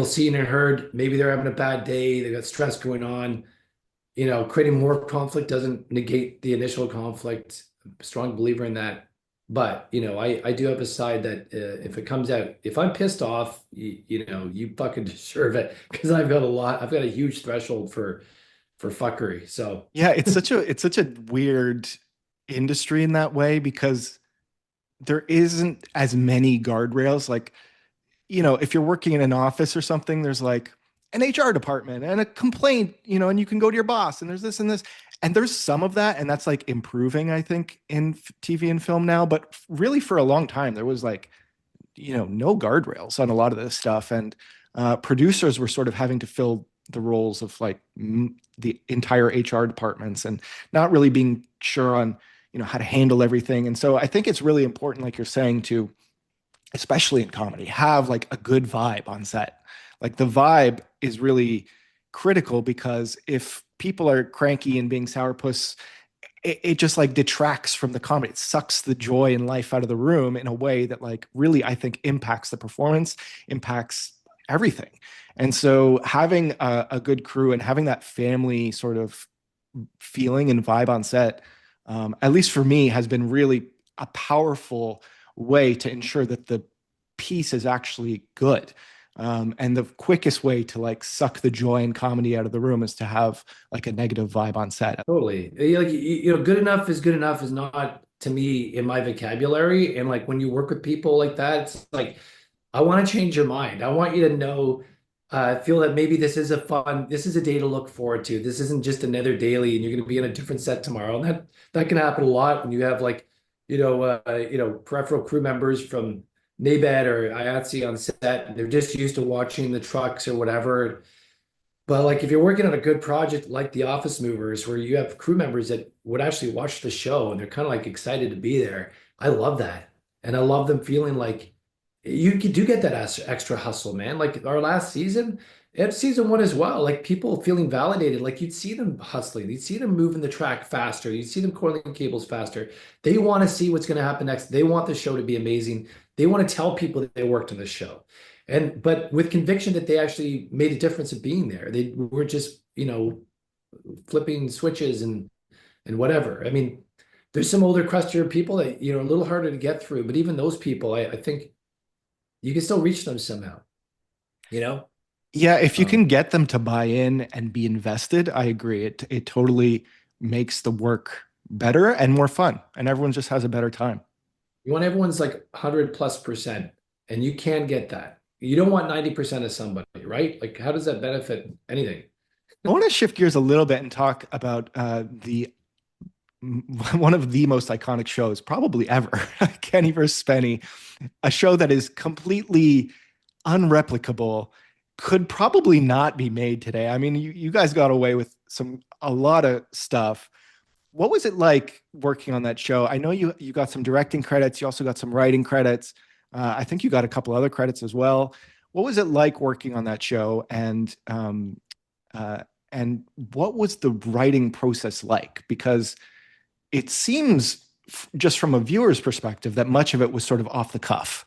seen and heard. Maybe they're having a bad day, they got stress going on. Creating more conflict doesn't negate the initial conflict. I'm a strong believer in that. But, I do have a side that if it comes out, if I'm pissed off, you fucking deserve it because I've got a huge threshold for fuckery. So,
Yeah, it's such a weird industry in that way because there isn't as many guardrails. Like, if you're working in an office or something, there's like an HR department and a complaint, and you can go to your boss and there's this and this. And there's some of that, and that's like improving, I think, in TV and film now. But really, for a long time, there was like, no guardrails on a lot of this stuff. And producers were sort of having to fill the roles of like the entire HR departments and not really being sure on, how to handle everything. And so I think it's really important, like you're saying, to especially in comedy, have like a good vibe on set. Like the vibe is really critical because if people are cranky and being sourpuss, it just like detracts from the comedy. It sucks the joy and life out of the room in a way that like really I think impacts the performance, impacts everything. And so having a good crew and having that family sort of feeling and vibe on set, at least for me, has been really a powerful way to ensure that the piece is actually good. And the quickest way to like suck the joy and comedy out of the room is to have like a negative vibe on set.
totally. Like, good enough is not to me in my vocabulary. And like when you work with people like that, it's like, I want to change your mind. I want you to know, feel that maybe this is a day to look forward to. This isn't just another daily and you're going to be in a different set tomorrow. And that can happen a lot when you have like, peripheral crew members from NABED or IATSE on set, and they're just used to watching the trucks or whatever. But like if you're working on a good project like The Office Movers, where you have crew members that would actually watch the show and they're kind of like excited to be there, I love that. And I love them feeling like do get that extra hustle, man. Like our last season, and season one as well, like people feeling validated, like you'd see them hustling, you'd see them moving the track faster, you'd see them coiling cables faster. They want to see what's going to happen next. They want the show to be amazing. They want to tell people that they worked on the show. But with conviction that they actually made a difference of being there. They were just, flipping switches and whatever. I mean, there's some older, crustier people that, are a little harder to get through, but even those people, I think you can still reach them somehow, you know?
Yeah, if you
Um,
can get them to buy in and be invested, I agree. It totally makes the work better and more fun, and everyone just has a better time.
you want everyone's like 100+%, and you can get that. You don't want 90% of somebody, right? Like, how does that benefit anything?
I want to shift gears a little bit and talk about the one of the most iconic shows probably ever, Kenny versus Spenny, a show that is completely unreplicable, could probably not be made today. I mean, you guys got away with a lot of stuff. What was it like working on that show? I know you got some directing credits. You also got some writing credits. I think you got a couple other credits as well. What was it like working on that show? Uh, and what was the writing process like? Because it seems, just from a viewer's perspective, that much of it was sort of off the cuff.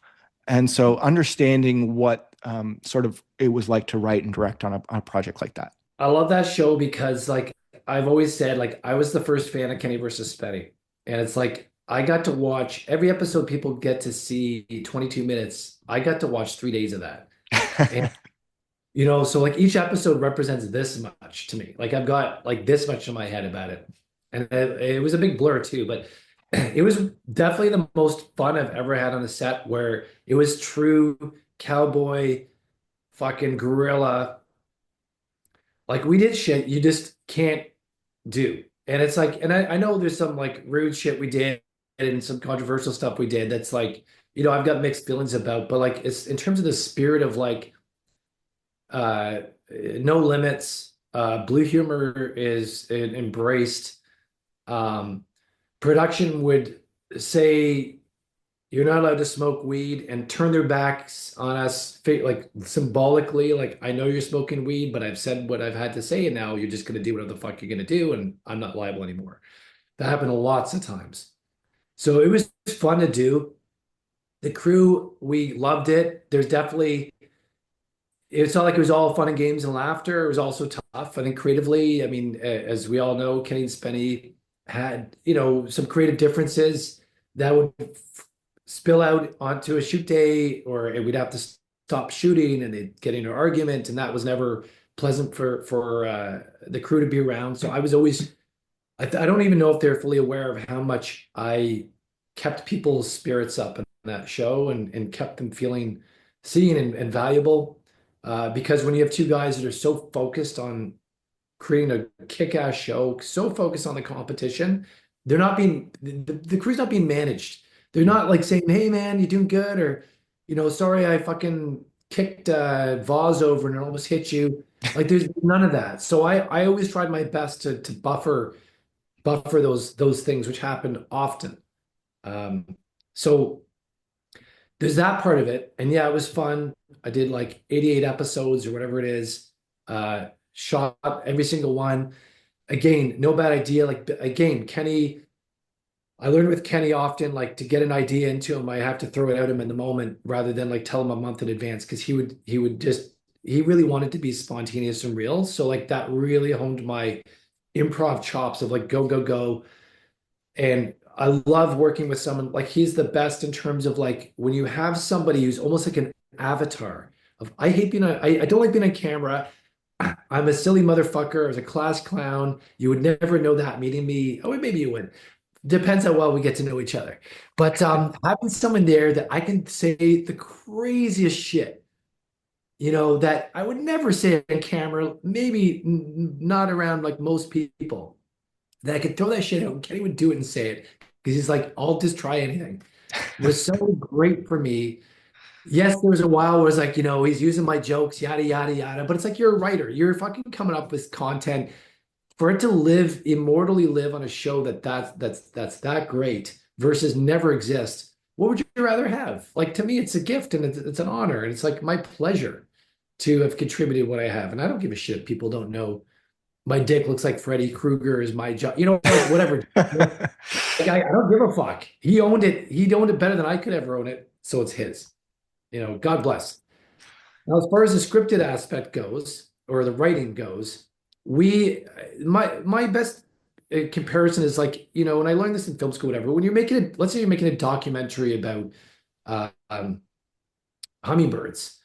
And so understanding what sort of it was like to write and direct on a project like that.
I love that show because like I've always said, like I was the first fan of Kenny versus Spenny. And it's like I got to watch every episode people get to see 22 minutes. I got to watch 3 days of that. And so like each episode represents this much to me. Like I've got like this much in my head about it. And it was a big blur too, but it was definitely the most fun I've ever had on a set where it was true cowboy fucking guerrilla. Like we did shit you just can't do. And it's like, and I know there's some like rude shit we did and some controversial stuff we did that's like, I've got mixed feelings about, but like it's in terms of the spirit of like uh no limits, blue humor is embraced. Um Production would say you're not allowed to smoke weed and turn their backs on us like symbolically, like I know you're smoking weed, but I've said what I've had to say and now you're just going to do whatever the fuck you're going to do and I'm not liable anymore. That happened lots of times. So it was fun to do. The crew, we loved it. There's definitely, it's not like it was all fun and games and laughter. It was also tough. I think creatively, I mean, as we all know, Kenny and Spenny had, some creative differences that would spill out onto a shoot day, or we'd have to stop shooting and they'd get into an argument, and that was never pleasant for the crew to be around. So I was always, I don't even know if they're fully aware of how much I kept people's spirits up in that show and kept them feeling seen and valuable. Because when you have two guys that are so focused on creating a kick-ass show, so focused on the competition, they're not being the crew's not being managed. They're not like saying, "Hey man, you doing good?" or "Sorry, I fucking kicked a vase over and it almost hit you." Like there's none of that. So I always tried my best to buffer those things, which happened often. Um, so there's that part of it, and yeah, it was fun. I did like 88 episodes or whatever it is. Shot every single one. Again, no bad idea. Like again, Kenny, I learned with Kenny often, like to get an idea into him, I have to throw it at him in the moment rather than like tell him a month in advance because he really wanted to be spontaneous and real. So like that really honed my improv chops of like go, go, go. And I love working with someone like he's the best in terms of like when you have somebody who's almost like an avatar of I hate being I don't like being on camera. I'm a silly motherfucker. I was a class clown. You would never know that meeting me. Oh, maybe you would. Depends how well we get to know each other. But having someone there that I can say the craziest shit, that I would never say on camera, maybe not around like most people, that I could throw that shit out and Kenny would do it and say it because he's like, I'll just try anything. Was so great for me. Yes, there was a while where it's like, he's using my jokes, yada, yada, yada. But it's like you're a writer. You're fucking coming up with content for it to immortally live on a show that's that great versus never exist. What would you rather have? Like to me, it's a gift and it's an honor. And it's like my pleasure to have contributed what I have. And I don't give a shit if people don't know my dick looks like Freddy Krueger is my job. Like whatever. Like I don't give a fuck. He owned it. He owned it better than I could ever own it. So it's his. God bless. Now, as far as the scripted aspect goes, or the writing goes, my best comparison is like, when I learned this in film school, whatever, when you're let's say you're making a documentary about uh, um, hummingbirds,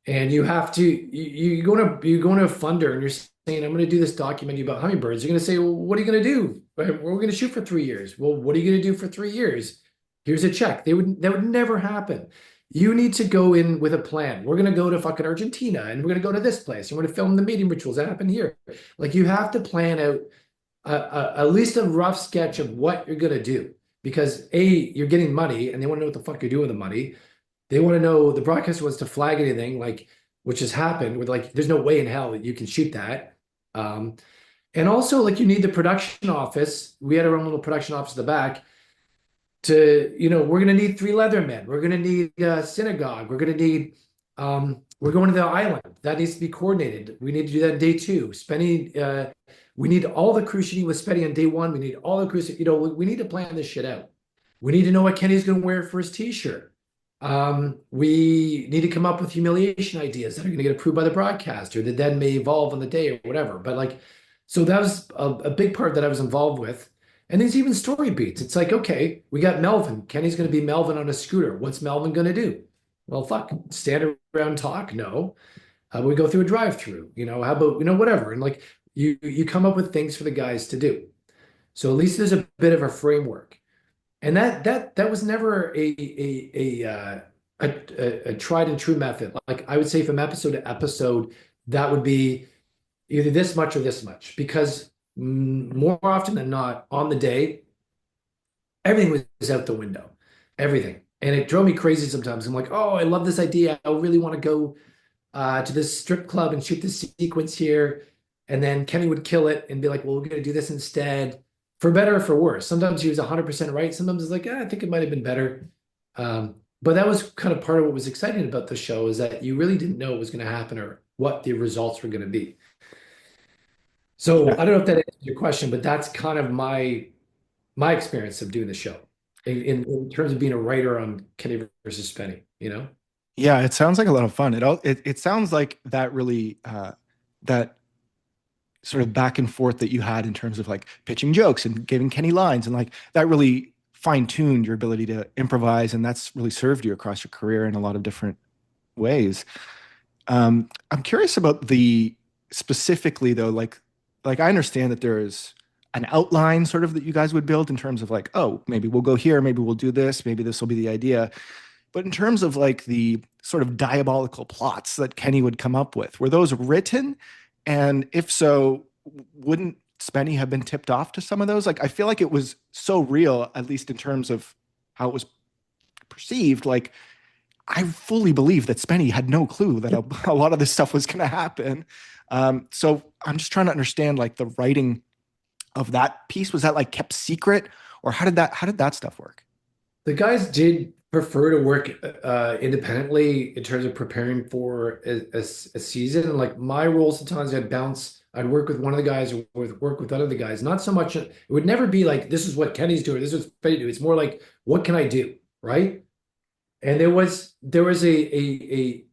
and you have to, you go to a funder and you're saying, I'm going to do this documentary about hummingbirds. You're going to say, well, what are you going to do? We're going to shoot for 3 years. Well, what are you going to do for 3 years? Here's a check. That would never happen. You need to go in with a plan. We're going to go to fucking Argentina and we're going to go to this place and we're going to film the mating rituals that happen here. Like you have to plan out at least a rough sketch of what you're going to do because you're getting money and they want to know what the fuck you're doing with the money. They want to know the broadcaster wants to flag anything like, which has happened with like, there's no way in hell that you can shoot that. And also, like, you need the production office. We had our own little production office at the back to, we're going to need three Leathermen. We're going to need a synagogue. We're going to need, we're going to the island. That needs to be coordinated. We need to do that day two. Spenny, we need all the crew shooting with Spenny on day one. We need all the crews, we need to plan this shit out. We need to know what Kenny's going to wear for his t-shirt. We need to come up with humiliation ideas that are going to get approved by the broadcaster that then may evolve on the day or whatever. But like, so that was a big part that I was involved with. And there's even story beats. It's like, okay, we got Melvin. Kenny's going to be Melvin on a scooter. What's Melvin going to do? Well, fuck, stand around talk? No. How about we go through a drive-through? How about, whatever. And like you come up with things for the guys to do. So at least there's a bit of a framework. And that was never a tried and true method. Like I would say from episode to episode, that would be either this much or this much, because more often than not on the day, everything was out the window, everything. And it drove me crazy sometimes. I'm like, oh, I love this idea. I really want to go to this strip club and shoot this sequence here. And then Kenny would kill it and be like, well, we're going to do this instead, for better or for worse. Sometimes he was 100% right. Sometimes it's like, I think it might have been better. But that was kind of part of what was exciting about the show, is that you really didn't know what was going to happen or what the results were going to be. So
Yeah.
I don't know if that answers your question, but that's kind of my experience of doing the show in terms of being a writer on Kenny versus Spenny,
Yeah, it sounds like a lot of fun. It sounds like that really that sort of back and forth that you had in terms of like pitching jokes and giving Kenny lines, and like that really fine-tuned your ability to improvise, and that's really served you across your career in a lot of different ways. I'm curious about the specifically though, like I understand that there is an outline sort of that you guys would build in terms of like, oh, maybe we'll go here, maybe we'll do this, maybe this will be the idea. But in terms of like the sort of diabolical plots that Kenny would come up with, were those written? And if so, wouldn't Spenny have been tipped off to some of those? Like, I feel like it was so real, at least in terms of how it was perceived. Like, I fully believe that Spenny had no clue that a lot of this stuff was going to happen. So I'm just trying to understand like the writing of that piece. Was that like kept secret, or how did that stuff work?
The guys did prefer to work independently in terms of preparing for a season. And like my role sometimes I'd bounce, I'd work with one of the guys or work with other the guys. Not so much, it would never be like, this is what Kenny's doing, this is what Spenny do. It's more like, what can I do? Right. And there was a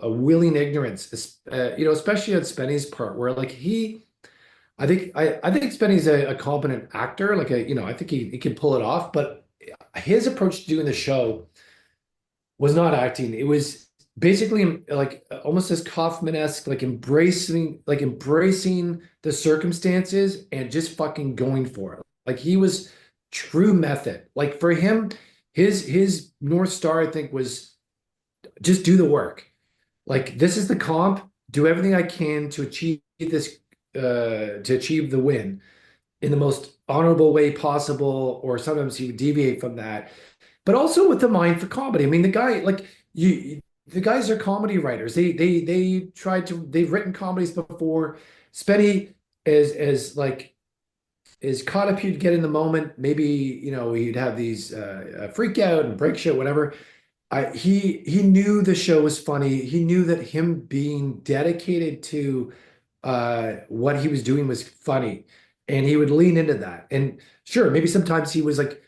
willing ignorance, especially on Spenny's part, where like I think Spenny's a competent actor. Like I think he can pull it off, but his approach to doing the show was not acting. It was basically like almost as Kaufman-esque, like embracing the circumstances and just fucking going for it. Like he was true method. Like for him, his North Star, I think, was just do the work. Like this is the comp, do everything I can to achieve this, to achieve the win in the most honorable way possible, or sometimes he would deviate from that, but also with the mind for comedy. I mean, the guy, like the guys are comedy writers. They've written comedies before. Spenny is like is caught up. He'd get in the moment. Maybe he'd have these freak out and break shit, whatever. He knew the show was funny. He knew that him being dedicated to what he was doing was funny, and he would lean into that. And sure, maybe sometimes he was like,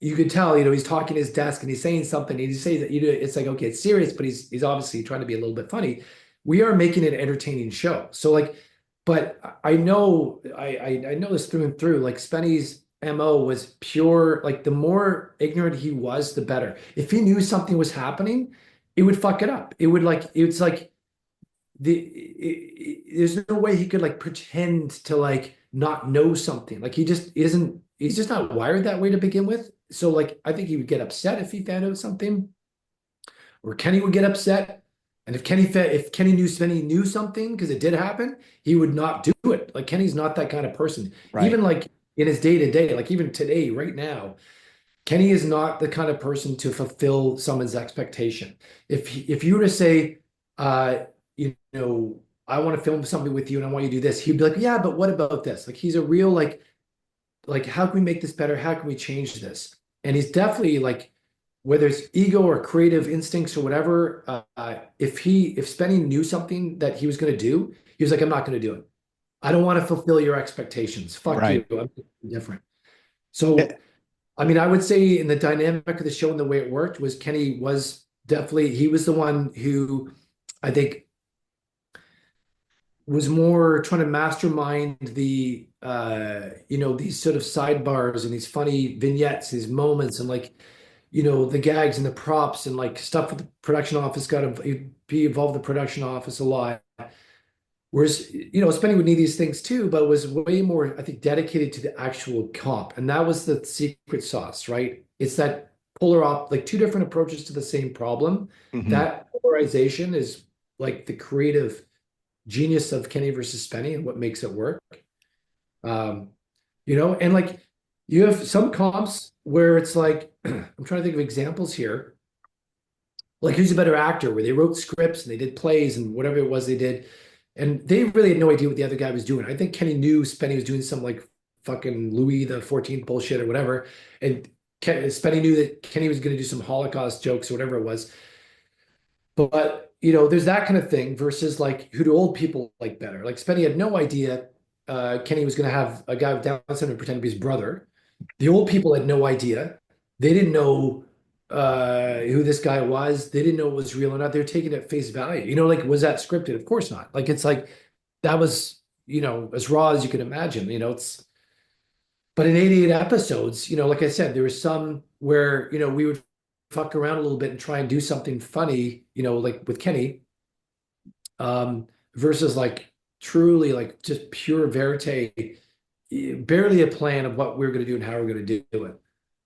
you could tell, he's talking to his desk and he's saying something, and he says that it's like, okay, it's serious, but he's obviously trying to be a little bit funny. We are making an entertaining show. So like, but I know this through and through. Like Spenny's MO was pure, like the more ignorant he was, the better. If he knew something was happening, it would fuck it up. It's like there's no way he could like pretend to like not know something. Like he just isn't, he's just not wired that way to begin with. So like I think he would get upset if he found out something, or Kenny would get upset. And if Kenny knew Spenny knew something, because it did happen, he would not do it. Like Kenny's not that kind of person.
Right.
Even like in his day to day, like even today, right now, Kenny is not the kind of person to fulfill someone's expectation. If you were to say, uh,
I want to film something with you and I want you to do this, he'd be like, yeah, but what about this? Like he's a real like how can we make this better? How can we change this? And he's definitely like, whether it's ego or creative instincts or whatever, if Spenny knew something that he was going to do, he was like, I'm not going to do it. I don't want to fulfill your expectations. Fuck you.
Right.
I'm different. So, I mean, I would say in the dynamic of the show and the way it worked was Kenny was definitely, he was the one who I think was more trying to mastermind the these sort of sidebars and these funny vignettes, these moments, and like the gags and the props and like stuff with the production office. Got to be involved in the production office a lot. Whereas Spenny would need these things too, but was way more, I think, dedicated to the actual comp, and that was the secret sauce, right? It's that polar op, like two different approaches to the same problem.
Mhm.
That polarization is like the creative genius of Kenny versus Spenny and what makes it work. Um, and like you have some comps where it's like I'm trying to think of examples here. Like who's a better actor, where they wrote scripts and they did plays and whatever it was they did, and they really had no idea what the other guy was doing. I think Kenny knew Spenny was doing some like fucking Louis the 14th bullshit or whatever, and Spenny knew that Kenny was going to do some Holocaust jokes or whatever it was. But there's that kind of thing versus like who do old people like better? Like Spenny had no idea Kenny was going to have a guy with Down syndrome pretend to be his brother. The old people had no idea. They didn't know who this guy was. They didn't know it was real or not. They were taking it at face value. Like was that scripted? Of course not. Like it's like that was as raw as you can imagine. It's but in 88 episodes, like I said, there was some where we would fuck around a little bit and try and do something funny, like with Kenny, versus like truly like just pure verite, barely a plan of what we are going to do and how we're going to do it,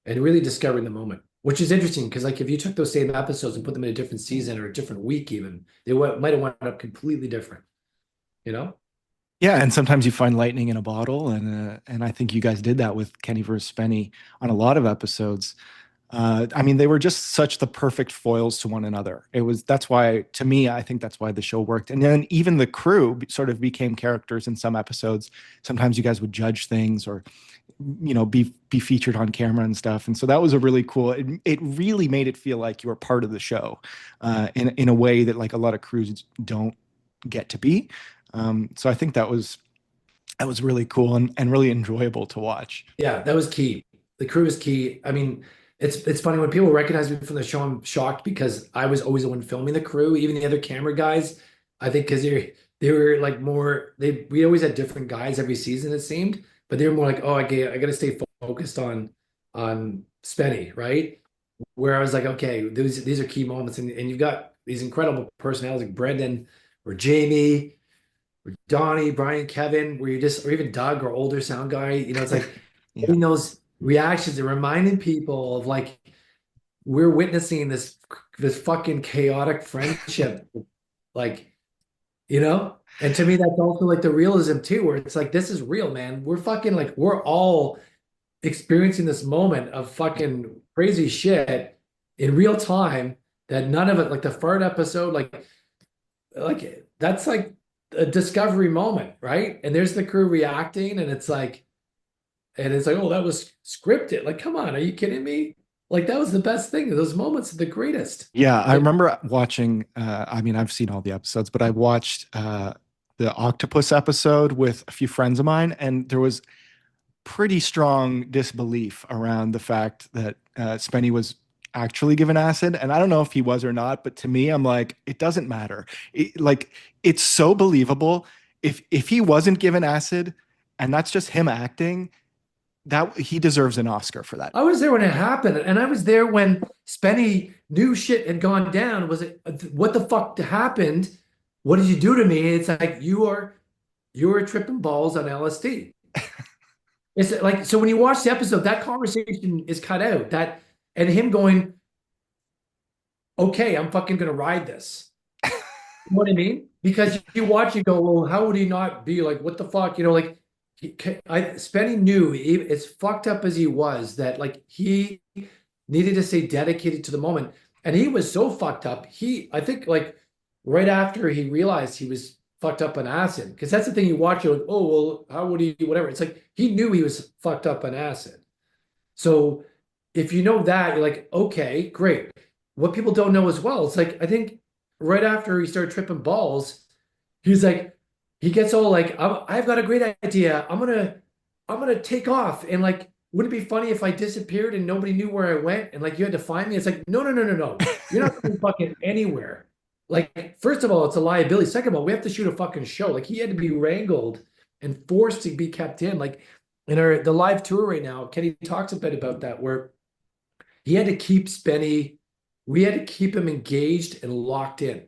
and really discovering the moment, which is interesting because like if you took those same episodes and put them in a different season or a different week, even they might have wound up completely different, you know?
Yeah, and sometimes you find lightning in a bottle, and I think you guys did that with Kenny versus Spenny on a lot of episodes. I mean, they were just such the perfect foils to one another. That's why, to me, I think that's why the show worked. And then even the crew sort of became characters in some episodes. Sometimes you guys would judge things or, be featured on camera and stuff. And so that was a really cool. It really made it feel like you were part of the show, in a way that like a lot of crews don't get to be. So I think that was really cool and really enjoyable to watch.
Yeah, that was key. The crew is key. I mean, it's funny when people recognize me from the show. I'm shocked because I was always the one filming the crew, even the other camera guys. I think because they were like more we always had different guys every season it seemed, but they were more like, oh, I got to stay focused on Spenny, right? Where I was like, okay, these are key moments, and you've got these incredible personalities like Brendan or Jamie or Donnie, Brian, Kevin, where you just, or even Doug, or older sound guy, it's like
Yeah.
getting those reactions and reminding people of like we're witnessing this fucking chaotic friendship, like and to me that's also like the realism too, where it's like this is real, man. We're fucking like we're all experiencing this moment of fucking crazy shit in real time, that none of it, like the fart episode, like that's like a discovery moment, right? And there's the crew reacting, and it's like, oh, that was scripted. Like, come on, are you kidding me? Like, that was the best thing. Those moments are the greatest.
Yeah, I
Like,
remember watching. I mean, I've seen all the episodes, but I watched the octopus episode with a few friends of mine, and there was pretty strong disbelief around the fact that Spenny was actually given acid. And I don't know if he was or not, but to me, I'm like, it doesn't matter. Like, it's so believable. If he wasn't given acid, and that's just him acting, that he deserves an Oscar for that.
I was there when it happened, and I was there when Spenny knew shit had gone down. Was it what the fuck happened? What did you do to me? It's like you are tripping balls on LSD. It's like, so when you watch the episode, that conversation is cut out. That, and him going, okay, I'm fucking gonna ride this. You know what I mean? Because you watch, you go, well, how would he not be like, what the fuck? Like, Spenny knew, as fucked up as he was, that like he needed to stay dedicated to the moment. And he was so fucked up. I think like right after he realized he was fucked up on acid. Because that's the thing, you watch, you're like, oh, well, how would he, whatever. It's like, he knew he was fucked up on acid. So if you know that, you're like, okay, great. What people don't know as well, it's like, I think right after he started tripping balls, he's like, he gets all like, I've got a great idea. I'm gonna take off. And like, wouldn't it be funny if I disappeared and nobody knew where I went and like you had to find me? It's like, no, no, no, no, no. You're not going fucking anywhere. Like, first of all, it's a liability. Second of all, we have to shoot a fucking show. Like, he had to be wrangled and forced to be kept in. Like, in the live tour right now, Kenny talks a bit about that, where he had to keep Spenny, we had to keep him engaged and locked in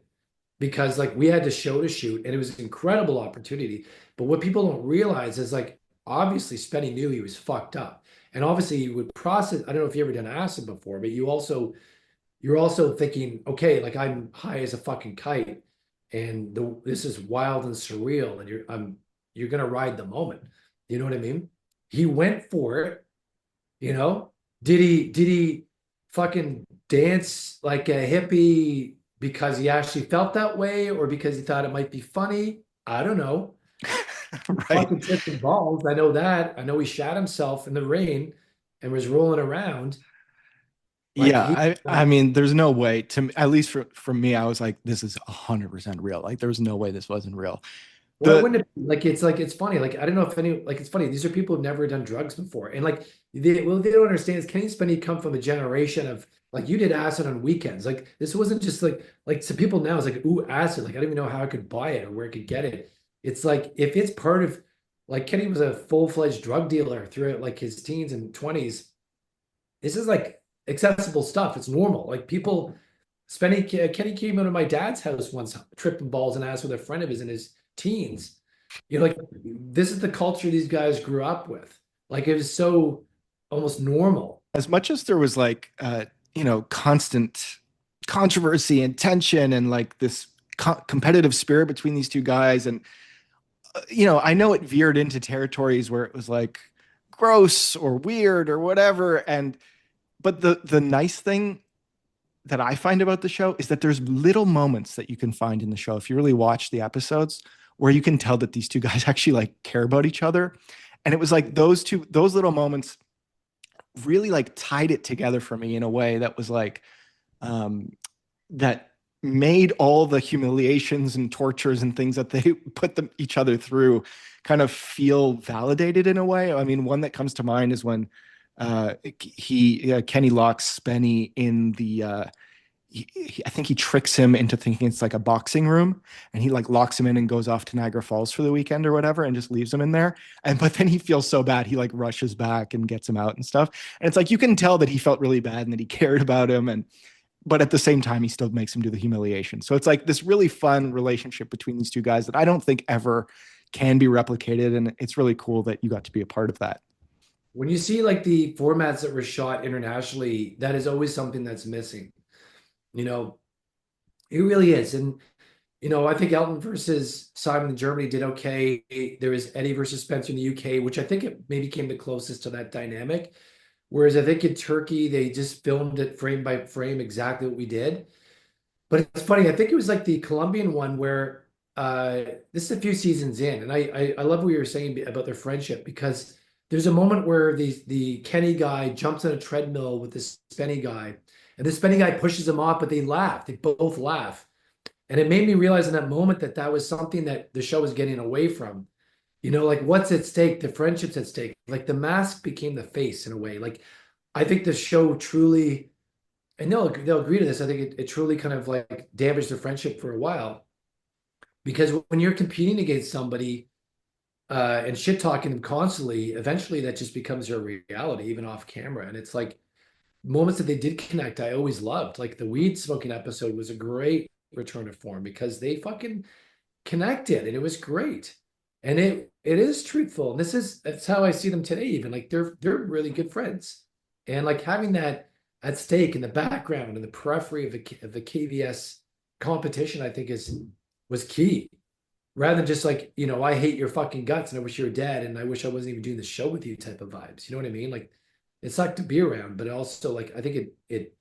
because like we had the show to shoot and it was an incredible opportunity. But what people don't realize is like, obviously Spenny knew he was fucked up. And obviously he would process, I don't know if you ever done acid before, but you're also thinking, okay, like I'm high as a fucking kite and this is wild and surreal and you're gonna ride the moment. You know what I mean? He went for it, you know. Did he fucking dance like a hippie because he actually felt that way or because he thought it might be funny? I don't know.
Right.
Fucking tripping balls. I know that. I know he shot himself in the rain and was rolling around. Like
Yeah,
he,
I mean, there's no way to, at least for me, I was like, this is 100% real. Like, there was no way this wasn't real.
why
The
wouldn't it be? Like it's funny. Like I don't know if any like it's funny. These are people who've never done drugs before, and like they don't understand is Kenny Spenny come from a generation of like you did acid on weekends. Like this wasn't just like some people now is like ooh acid. Like I don't even know how I could buy it or where I could get it. It's like if it's part of like Kenny was a full-fledged drug dealer throughout like his teens and 20s. This is like accessible stuff. It's normal. Like people, Kenny came out of my dad's house once, tripping balls and ass with a friend of his in his teens. You know, like this is the culture these guys grew up with. Like it was so almost normal.
as much as there was like constant controversy and tension and like this competitive spirit between these two guys, and I know it veered into territories where it was like gross or weird or whatever, and but the nice thing that I find about the show is that there's little moments that you can find in the show if you really watch the episodes where you can tell that these two guys actually like care about each other. And it was like those little moments really like tied it together for me in a way that was like um that made all the humiliations and tortures and things that they put them each other through kind of feel validated in a way. I mean, one that comes to mind is when Kenny locks Spenny in the I think he tricks him into thinking it's like a boxing room, and he like locks him in and goes off to Niagara Falls for the weekend or whatever and just leaves him in there. And but then he feels so bad, he like rushes back and gets him out and stuff. And it's like you can tell that he felt really bad and that he cared about him, and but at the same time he still makes him do the humiliation. So it's like this really fun relationship between these two guys that I don't think ever can be replicated, and it's really cool that you got to be a part of that.
When you see like the formats that were shot internationally, that is always something that's missing. You know, it really is. And I think Elton versus Simon in Germany did okay. There was Eddie versus Spencer in the UK, which I think it maybe came the closest to that dynamic. Whereas I think in Turkey, they just filmed it frame by frame exactly what we did. But it's funny, I think it was like the Colombian one where this is a few seasons in, and I love what you were saying about their friendship because there's a moment where the Kenny guy jumps on a treadmill with this Spenny guy, and this Spenny guy pushes him off, but they laugh. They both laugh. And it made me realize in that moment that that was something that the show was getting away from. Like what's at stake? The friendship's at stake. Like the mask became the face in a way. Like I think the show truly, and they'll agree to this. I think it truly kind of like damaged the friendship for a while because when you're competing against somebody and shit talking them constantly, eventually that just becomes your reality, even off camera. And it's like moments that they did connect, I always loved. Like the weed smoking episode was a great return to form because they fucking connected and it was great. And it is truthful. And that's how I see them today, even like they're really good friends. And like having that at stake in the background and the periphery of the KvS competition, I think was key. Rather than just like, I hate your fucking guts and I wish you were dead and I wish I wasn't even doing the show with you type of vibes. You know what I mean? Like it sucked to be around, but also like I think it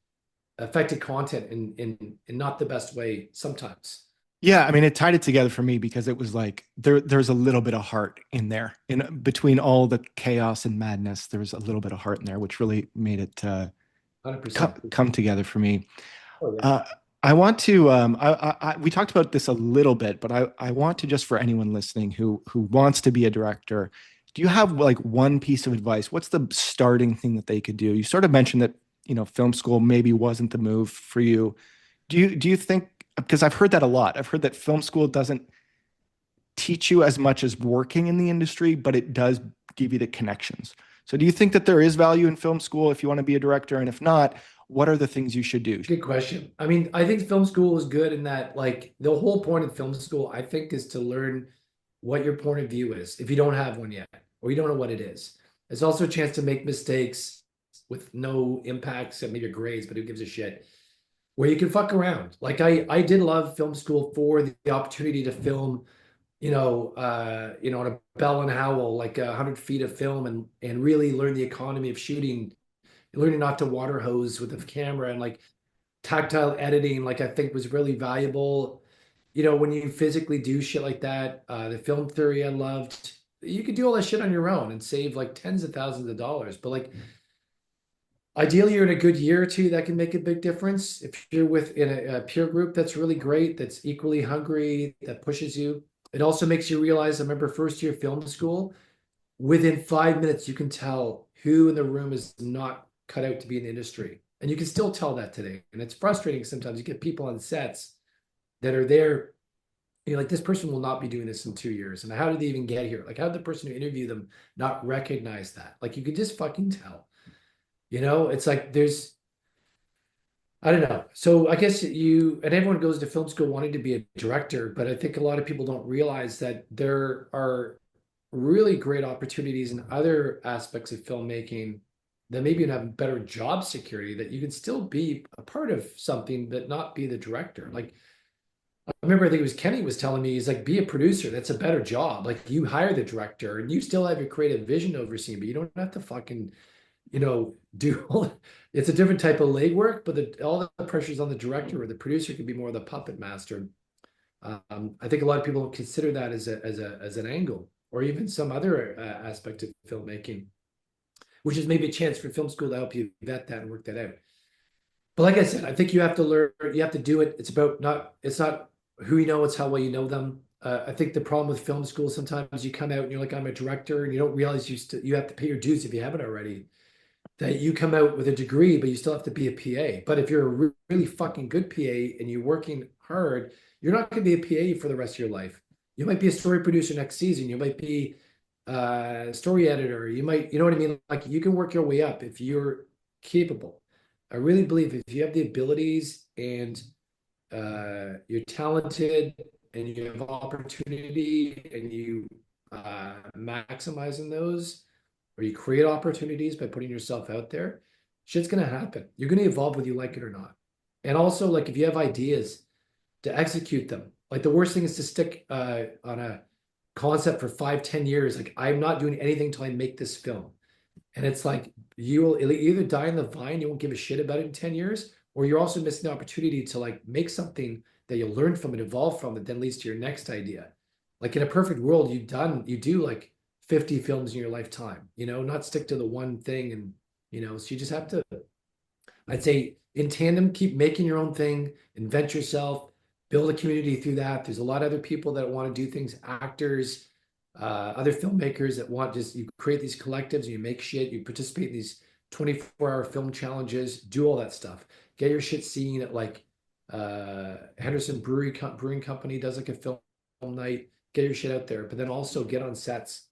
affected content in not the best way sometimes.
Yeah, I mean, it tied it together for me because it was like there's a little bit of heart in there. In between all the chaos and madness, there was a little bit of heart in there, which really made it
100%.
come together for me.
Oh yeah.
Uh, I want to we talked about this a little bit, but I want to, just for anyone listening who wants to be a director, do you have like one piece of advice? What's the starting thing that they could do? You sort of mentioned that, film school maybe wasn't the move for you. Do you think, because I've heard that a lot. I've heard that film school doesn't teach you as much as working in the industry, but it does give you the connections. So do you think that there is value in film school if you want to be a director? And if not, what are the things you should do?
Good question. I mean, I think film school is good in that, like, the whole point of film school, I think, is to learn what your point of view is if you don't have one yet, or you don't know what it is. It's also a chance to make mistakes with no impacts on maybe your grades, but who gives a shit? Where you can fuck around. Like I did love film school for the opportunity to film, on a Bell and Howell, like 100 feet of film, and really learn the economy of shooting, learning not to water hose with the camera, and like tactile editing, like I think was really valuable. When you physically do shit like that, the film theory I loved. You could do all that shit on your own and save like tens of thousands of dollars. But like ideally, you're in a good year or two that can make a big difference. If you're in a peer group that's really great, that's equally hungry, that pushes you. It also makes you realize, I remember first year film school, within 5 minutes, you can tell who in the room is not cut out to be in the industry. And you can still tell that today. And it's frustrating sometimes. You get people on sets that are there, you're like, this person will not be doing this in 2 years. And how did they even get here? Like, how did the person who interviewed them not recognize that? Like, you could just fucking tell. It's like I don't know. So I guess and everyone goes to film school wanting to be a director, but I think a lot of people don't realize that there are really great opportunities in other aspects of filmmaking that maybe you have better job security, that you can still be a part of something but not be the director. Like, I remember, I think it was Kenny was telling me, he's like, be a producer. That's a better job. Like, you hire the director and you still have your creative vision overseen, but you don't have to fucking, do all, it's a different type of legwork, but all the pressures on the director, or the producer can be more the puppet master. I think a lot of people don't consider that as an angle, or even some other aspect of filmmaking, which is maybe a chance for film school to help you vet that and work that out. But like I said, I think you have to learn, you have to do it. It's not who you know, it's how well you know them. I think the problem with film school, sometimes you come out and you're like, I'm a director, and you don't realize you have to pay your dues if you haven't already. That you come out with a degree, but you still have to be a PA. But if you're a really fucking good PA and you're working hard, you're not going to be a PA for the rest of your life. You might be a story producer next season. You might be a story editor. You know what I mean? Like, you can work your way up if you're capable. I really believe if you have the abilities, and you're talented, and you have opportunity, and you maximizing those, or you create opportunities by putting yourself out there, shit's gonna happen. You're gonna evolve whether you like it or not. And also, like, if you have ideas, to execute them. Like, the worst thing is to stick on a concept for 5, 10 years. Like, I'm not doing anything until I make this film. And it's like, you will either die in the vine, you won't give a shit about it in 10 years, or you're also missing the opportunity to like make something that you'll learn from and evolve from, that then leads to your next idea. Like, in a perfect world, you do like 50 films in your lifetime, not stick to the one thing. And, so you just have to, I'd say, in tandem, keep making your own thing, invent yourself, build a community through that. There's a lot of other people that want to do things, actors, other filmmakers that want, just, you create these collectives and you make shit, you participate in these 24-hour film challenges, do all that stuff. Get your shit seen at like Henderson Brewing Company does like a film night. Get your shit out there, but then also get on sets,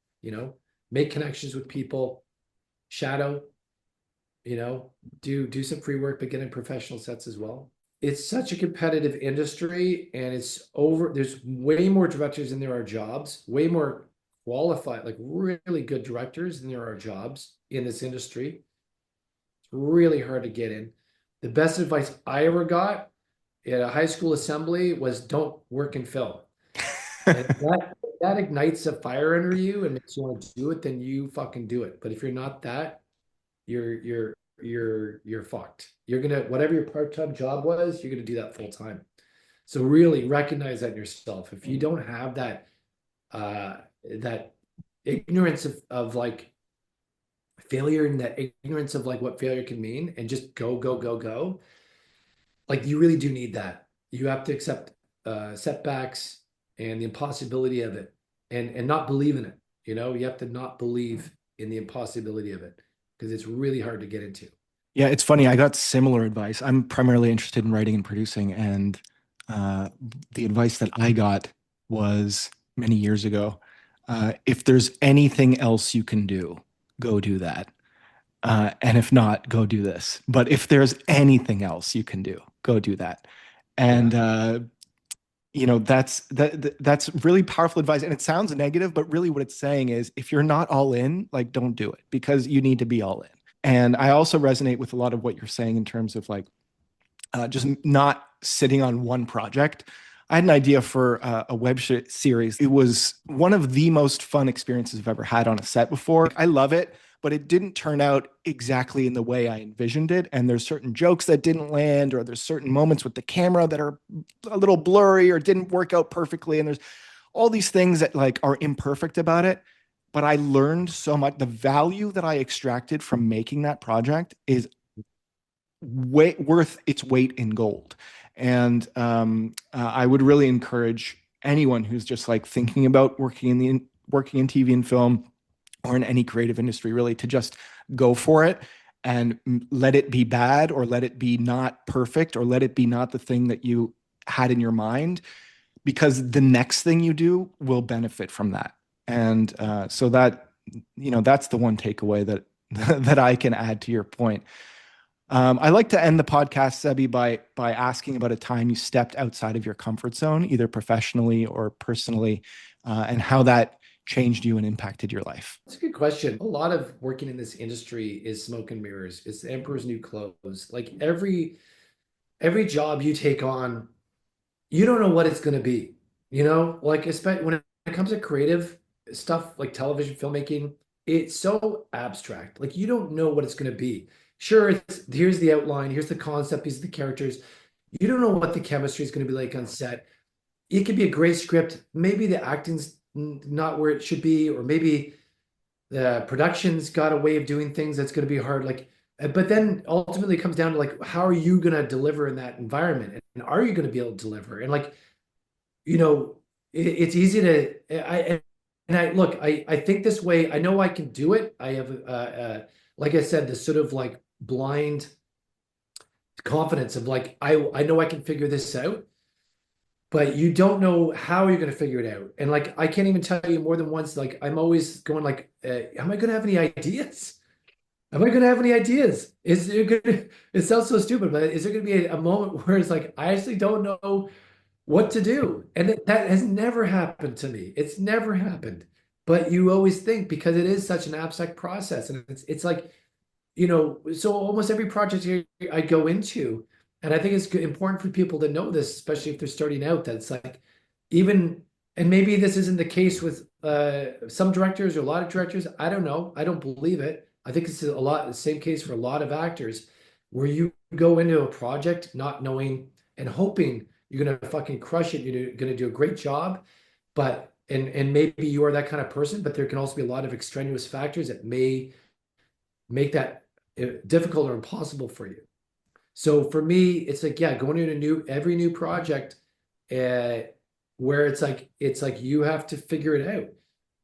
make connections with people, shadow, do some free work, but get in professional sets as well. It's such a competitive industry, and there's way more directors than there are jobs, way more qualified, like really good directors than there are jobs in this industry. It's really hard to get in. The best advice I ever got at a high school assembly was, don't work in film. And that ignites a fire under you and makes you want to do it, then you fucking do it. But if you're not that, you're fucked. You're gonna, whatever your part-time job was, you're gonna do that full time. So really recognize that in yourself. If you don't have that ignorance of like failure and that ignorance of like what failure can mean and just go, go, go, go, like you really do need that. You have to accept setbacks and the impossibility of it and not believe in it. You know, you have to not believe in the impossibility of it because it's really hard to get into.
Yeah, it's funny. I got similar advice. I'm primarily interested in writing and producing, and uh, the advice that I got was many years ago. If there's anything else you can do, go do that. And if not, go do this. But if there's anything else you can do, go do that. And
Yeah.
that's really powerful advice. And it sounds negative, but really what it's saying is if you're not all in, like don't do it because you need to be all in. And I also resonate with a lot of what you're saying in terms of like just not sitting on one project. I had an idea for a series. It was one of the most fun experiences I've ever had on a set before. I love it, but it didn't turn out exactly in the way I envisioned it. And there's certain jokes that didn't land, or there's certain moments with the camera that are a little blurry or didn't work out perfectly. And there's all these things that like are imperfect about it. But I learned so much. The value that I extracted from making that project is way worth its weight in gold. And I would really encourage anyone who's just like thinking about working in TV and film or in any creative industry really to just go for it and let it be bad or let it be not perfect or let it be not the thing that you had in your mind, because the next thing you do will benefit from that. And so that, that's the one takeaway that that I can add to your point. I like to end the podcast, Sebby, by asking about a time you stepped outside of your comfort zone, either professionally or personally, and how that changed you and impacted your life.
That's a good question. A lot of working in this industry is smoke and mirrors. It's the emperor's new clothes. Like every job you take on, you don't know what it's going to be. You know, like especially when it comes to creative stuff like television filmmaking, it's so abstract. Like you don't know what it's going to be. Sure, here's the outline, here's the concept, these are the characters. You don't know what the chemistry is going to be like on set. It could be a great script. Maybe the acting's not where it should be, or maybe the production's got a way of doing things that's going to be hard. Like, but then ultimately it comes down to like, how are you going to deliver in that environment, and are you going to be able to deliver? And like, you know, it's easy to I look, I think this way. I know I can do it. I have like I said, this sort of like blind confidence of like I know I can figure this out, but you don't know how you're going to figure it out. And like I can't even tell you more than once. Like I'm always going like, am I going to have any ideas? Am I going to have any ideas? Is there going to? It sounds so stupid, but is there going to be a moment where it's like I actually don't know what to do? And that has never happened to me. It's never happened. But you always think because it is such an abstract process, and it's like, you know, so almost every project I go into, and I think it's important for people to know this, especially if they're starting out, that it's like even, and maybe this isn't the case with some directors or a lot of directors. I don't know. I don't believe it. I think it's a lot the same case for a lot of actors, where you go into a project not knowing and hoping you're gonna fucking crush it. You're gonna do a great job, but and maybe you are that kind of person, but there can also be a lot of extraneous factors that may make that difficult or impossible for you. So for me, it's like, yeah, going into every new project, uh, where it's like you have to figure it out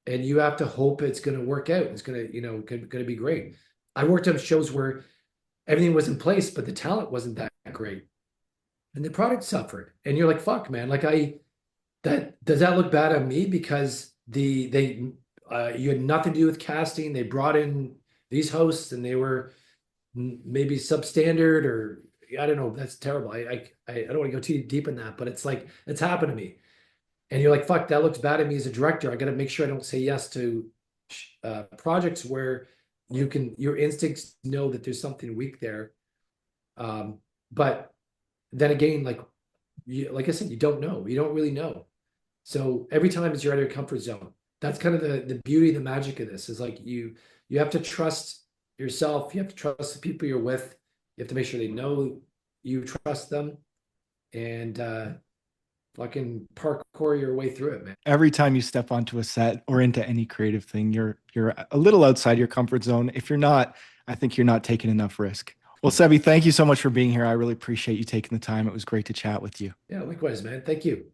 and you have to hope it's going to work out. It's going to, going to be great. I worked on shows where everything was in place, but the talent wasn't that great, and the product suffered. And you're like, fuck, man. Like that does that look bad on me because you had nothing to do with casting. They brought in these hosts and they were maybe substandard, or I don't know. That's terrible. I don't want to go too deep in that, but it's like it's happened to me, and you're like, fuck, that looks bad at me as a director. I got to make sure I don't say yes to projects where your instincts know that there's something weak there. But then again, like I said, you don't know. You don't really know. So every time you're out of your comfort zone. That's kind of the beauty, the magic of this is like you have to trust yourself. You have to trust the people you're with. You have to make sure they know you trust them. And fucking parkour your way through it, man.
Every time you step onto a set or into any creative thing, you're a little outside your comfort zone. If you're not, I think you're not taking enough risk. Well, Sebby, thank you so much for being here. I really appreciate you taking the time. It was great to chat with you.
Yeah, likewise, man. Thank you.